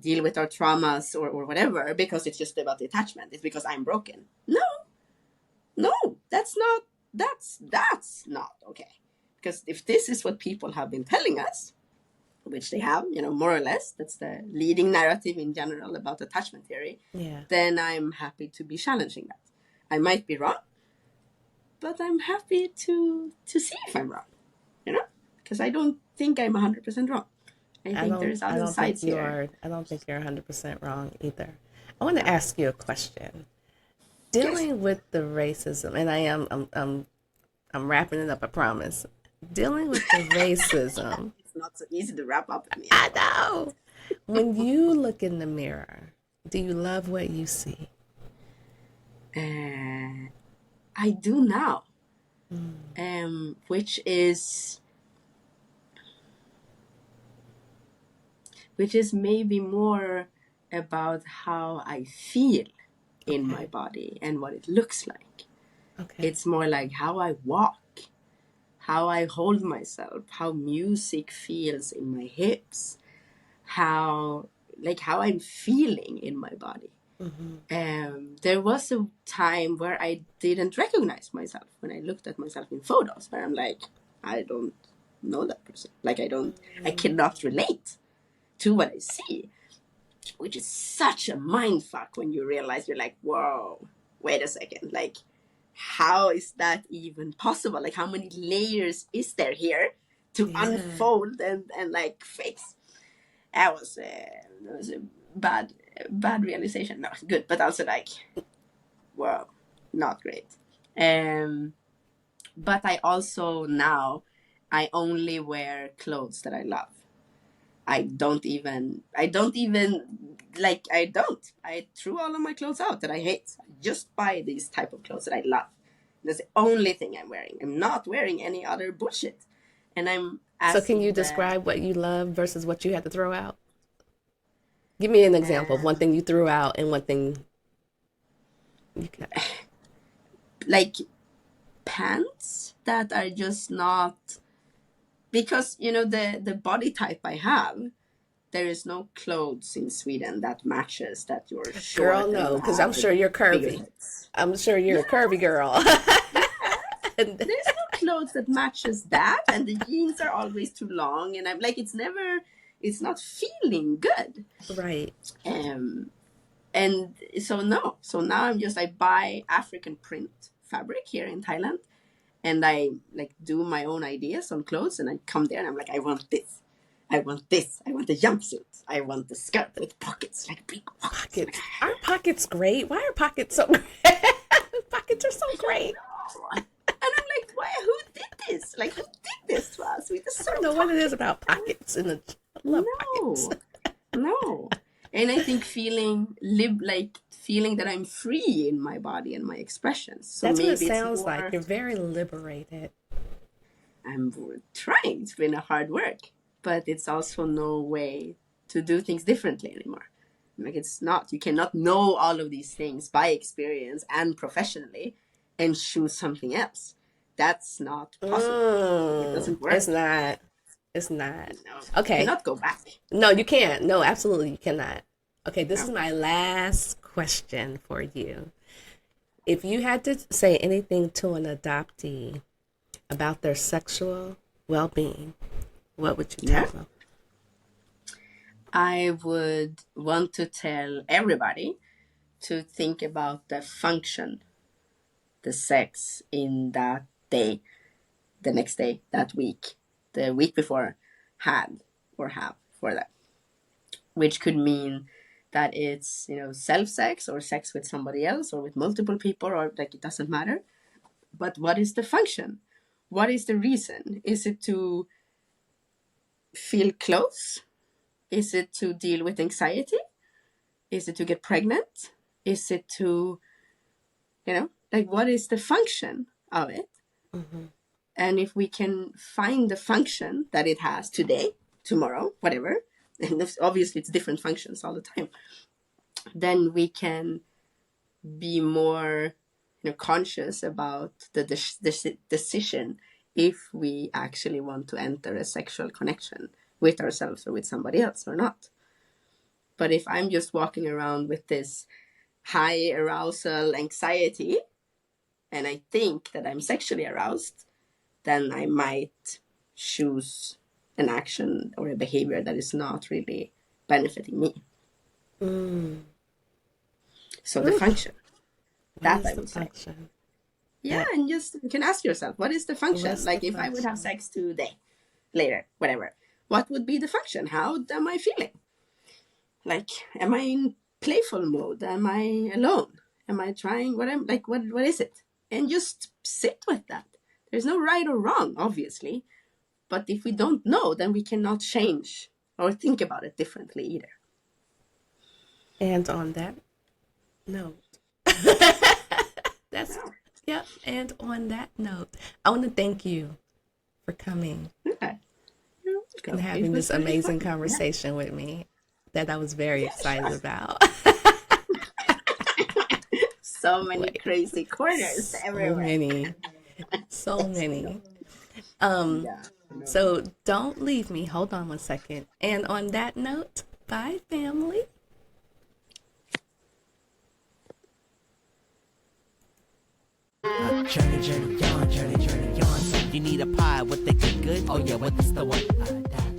deal with our traumas or whatever, because it's just about the attachment. It's because I'm broken. No, that's not okay. Because if this is what people have been telling us, which they have, more or less, that's the leading narrative in general about attachment theory, then I'm happy to be challenging that. I might be wrong, but I'm happy to see if I'm wrong, because I don't think I'm 100% wrong. I think there's other sides here. I don't think you're 100% wrong either. I want to ask you a question. Dealing with the racism, and I'm wrapping it up, I promise. Dealing with the racism. It's not so easy to wrap up. I know. When you look in the mirror, do you love what you see? I do now. Which is maybe more about how I feel in my body and what it looks like. Okay. It's more like how I walk, how I hold myself, how music feels in my hips, how I'm feeling in my body. There was a time where I didn't recognize myself when I looked at myself in photos, where I'm like, I don't know that person. Like I cannot relate to what I see, which is such a mind fuck when you realize you're like, whoa, wait a second, like, how is that even possible? Like, how many layers is there here to unfold and like fix? That was a bad realization. No, good, but also like, wow, not great. But I also now, I only wear clothes that I love. I threw all of my clothes out that I hate. I just buy these type of clothes that I love. That's the only thing I'm wearing. I'm not wearing any other bullshit. And I'm So can you describe what you love versus what you had to throw out? Give me an example of one thing you threw out and one thing you kept. Like pants that are just not, because the body type I have, there is no clothes in Sweden that matches that you're short. Girl, no, because I'm sure you're curvy. I'm sure you're a curvy girl. There's no clothes that matches that, and the jeans are always too long, and I'm like, it's not feeling good. Right. And so now I buy African print fabric here in Thailand, and I like do my own ideas on clothes, and I come there and I'm like, I want this. I want this. I want the jumpsuit. I want the skirt with pockets, like big pockets. Aren't pockets great? Why are pockets so great? Pockets are so great. And I'm like, who did this? Like, who did this to us? I don't know what it is about pockets. I love pockets. No. And I think feeling that I'm free in my body and my expressions. So that's maybe what it sounds like. You're very liberated. I'm trying. It's been a hard work, but it's also no way to do things differently anymore. Like, it's not, you cannot know all of these things by experience and professionally and choose something else. That's not possible. It doesn't work. It's not. No, okay. You cannot go back. No, you can't. No, absolutely you cannot. Okay, this is my last question for you. If you had to say anything to an adoptee about their sexual well-being, what would you tell them? I would want to tell everybody to think about the function, the sex in that day, the next day, that week, the week before had or have for that, which could mean that it's, self-sex or sex with somebody else or with multiple people, or like, it doesn't matter. But what is the function? What is the reason? Is it to feel close? Is it to deal with anxiety? Is it to get pregnant? Is it to, what is the function of it? Mm-hmm. And if we can find the function that it has today, tomorrow, whatever, and obviously it's different functions all the time, then we can be more conscious about the decision if we actually want to enter a sexual connection with ourselves or with somebody else or not. But if I'm just walking around with this high arousal anxiety and I think that I'm sexually aroused, then I might choose an action or a behavior that is not really benefiting me. So the function, that I would say. Yeah, and just you can ask yourself, what is the function? Like, if I would have sex today, later, whatever, what would be the function? How am I feeling? Like, am I in playful mode? Am I alone? Am I trying? What is it? And just sit with that. There's no right or wrong, obviously. But if we don't know, then we cannot change or think about it differently either. And on that note, and on that note, I want to thank you for coming and having this amazing conversation with me that I was very excited about. So many crazy corners everywhere. So many. Yeah. So don't leave me. Hold on one second. And on that note, bye, family. Journey on. You need a pie with the good? Oh yeah, what's the one?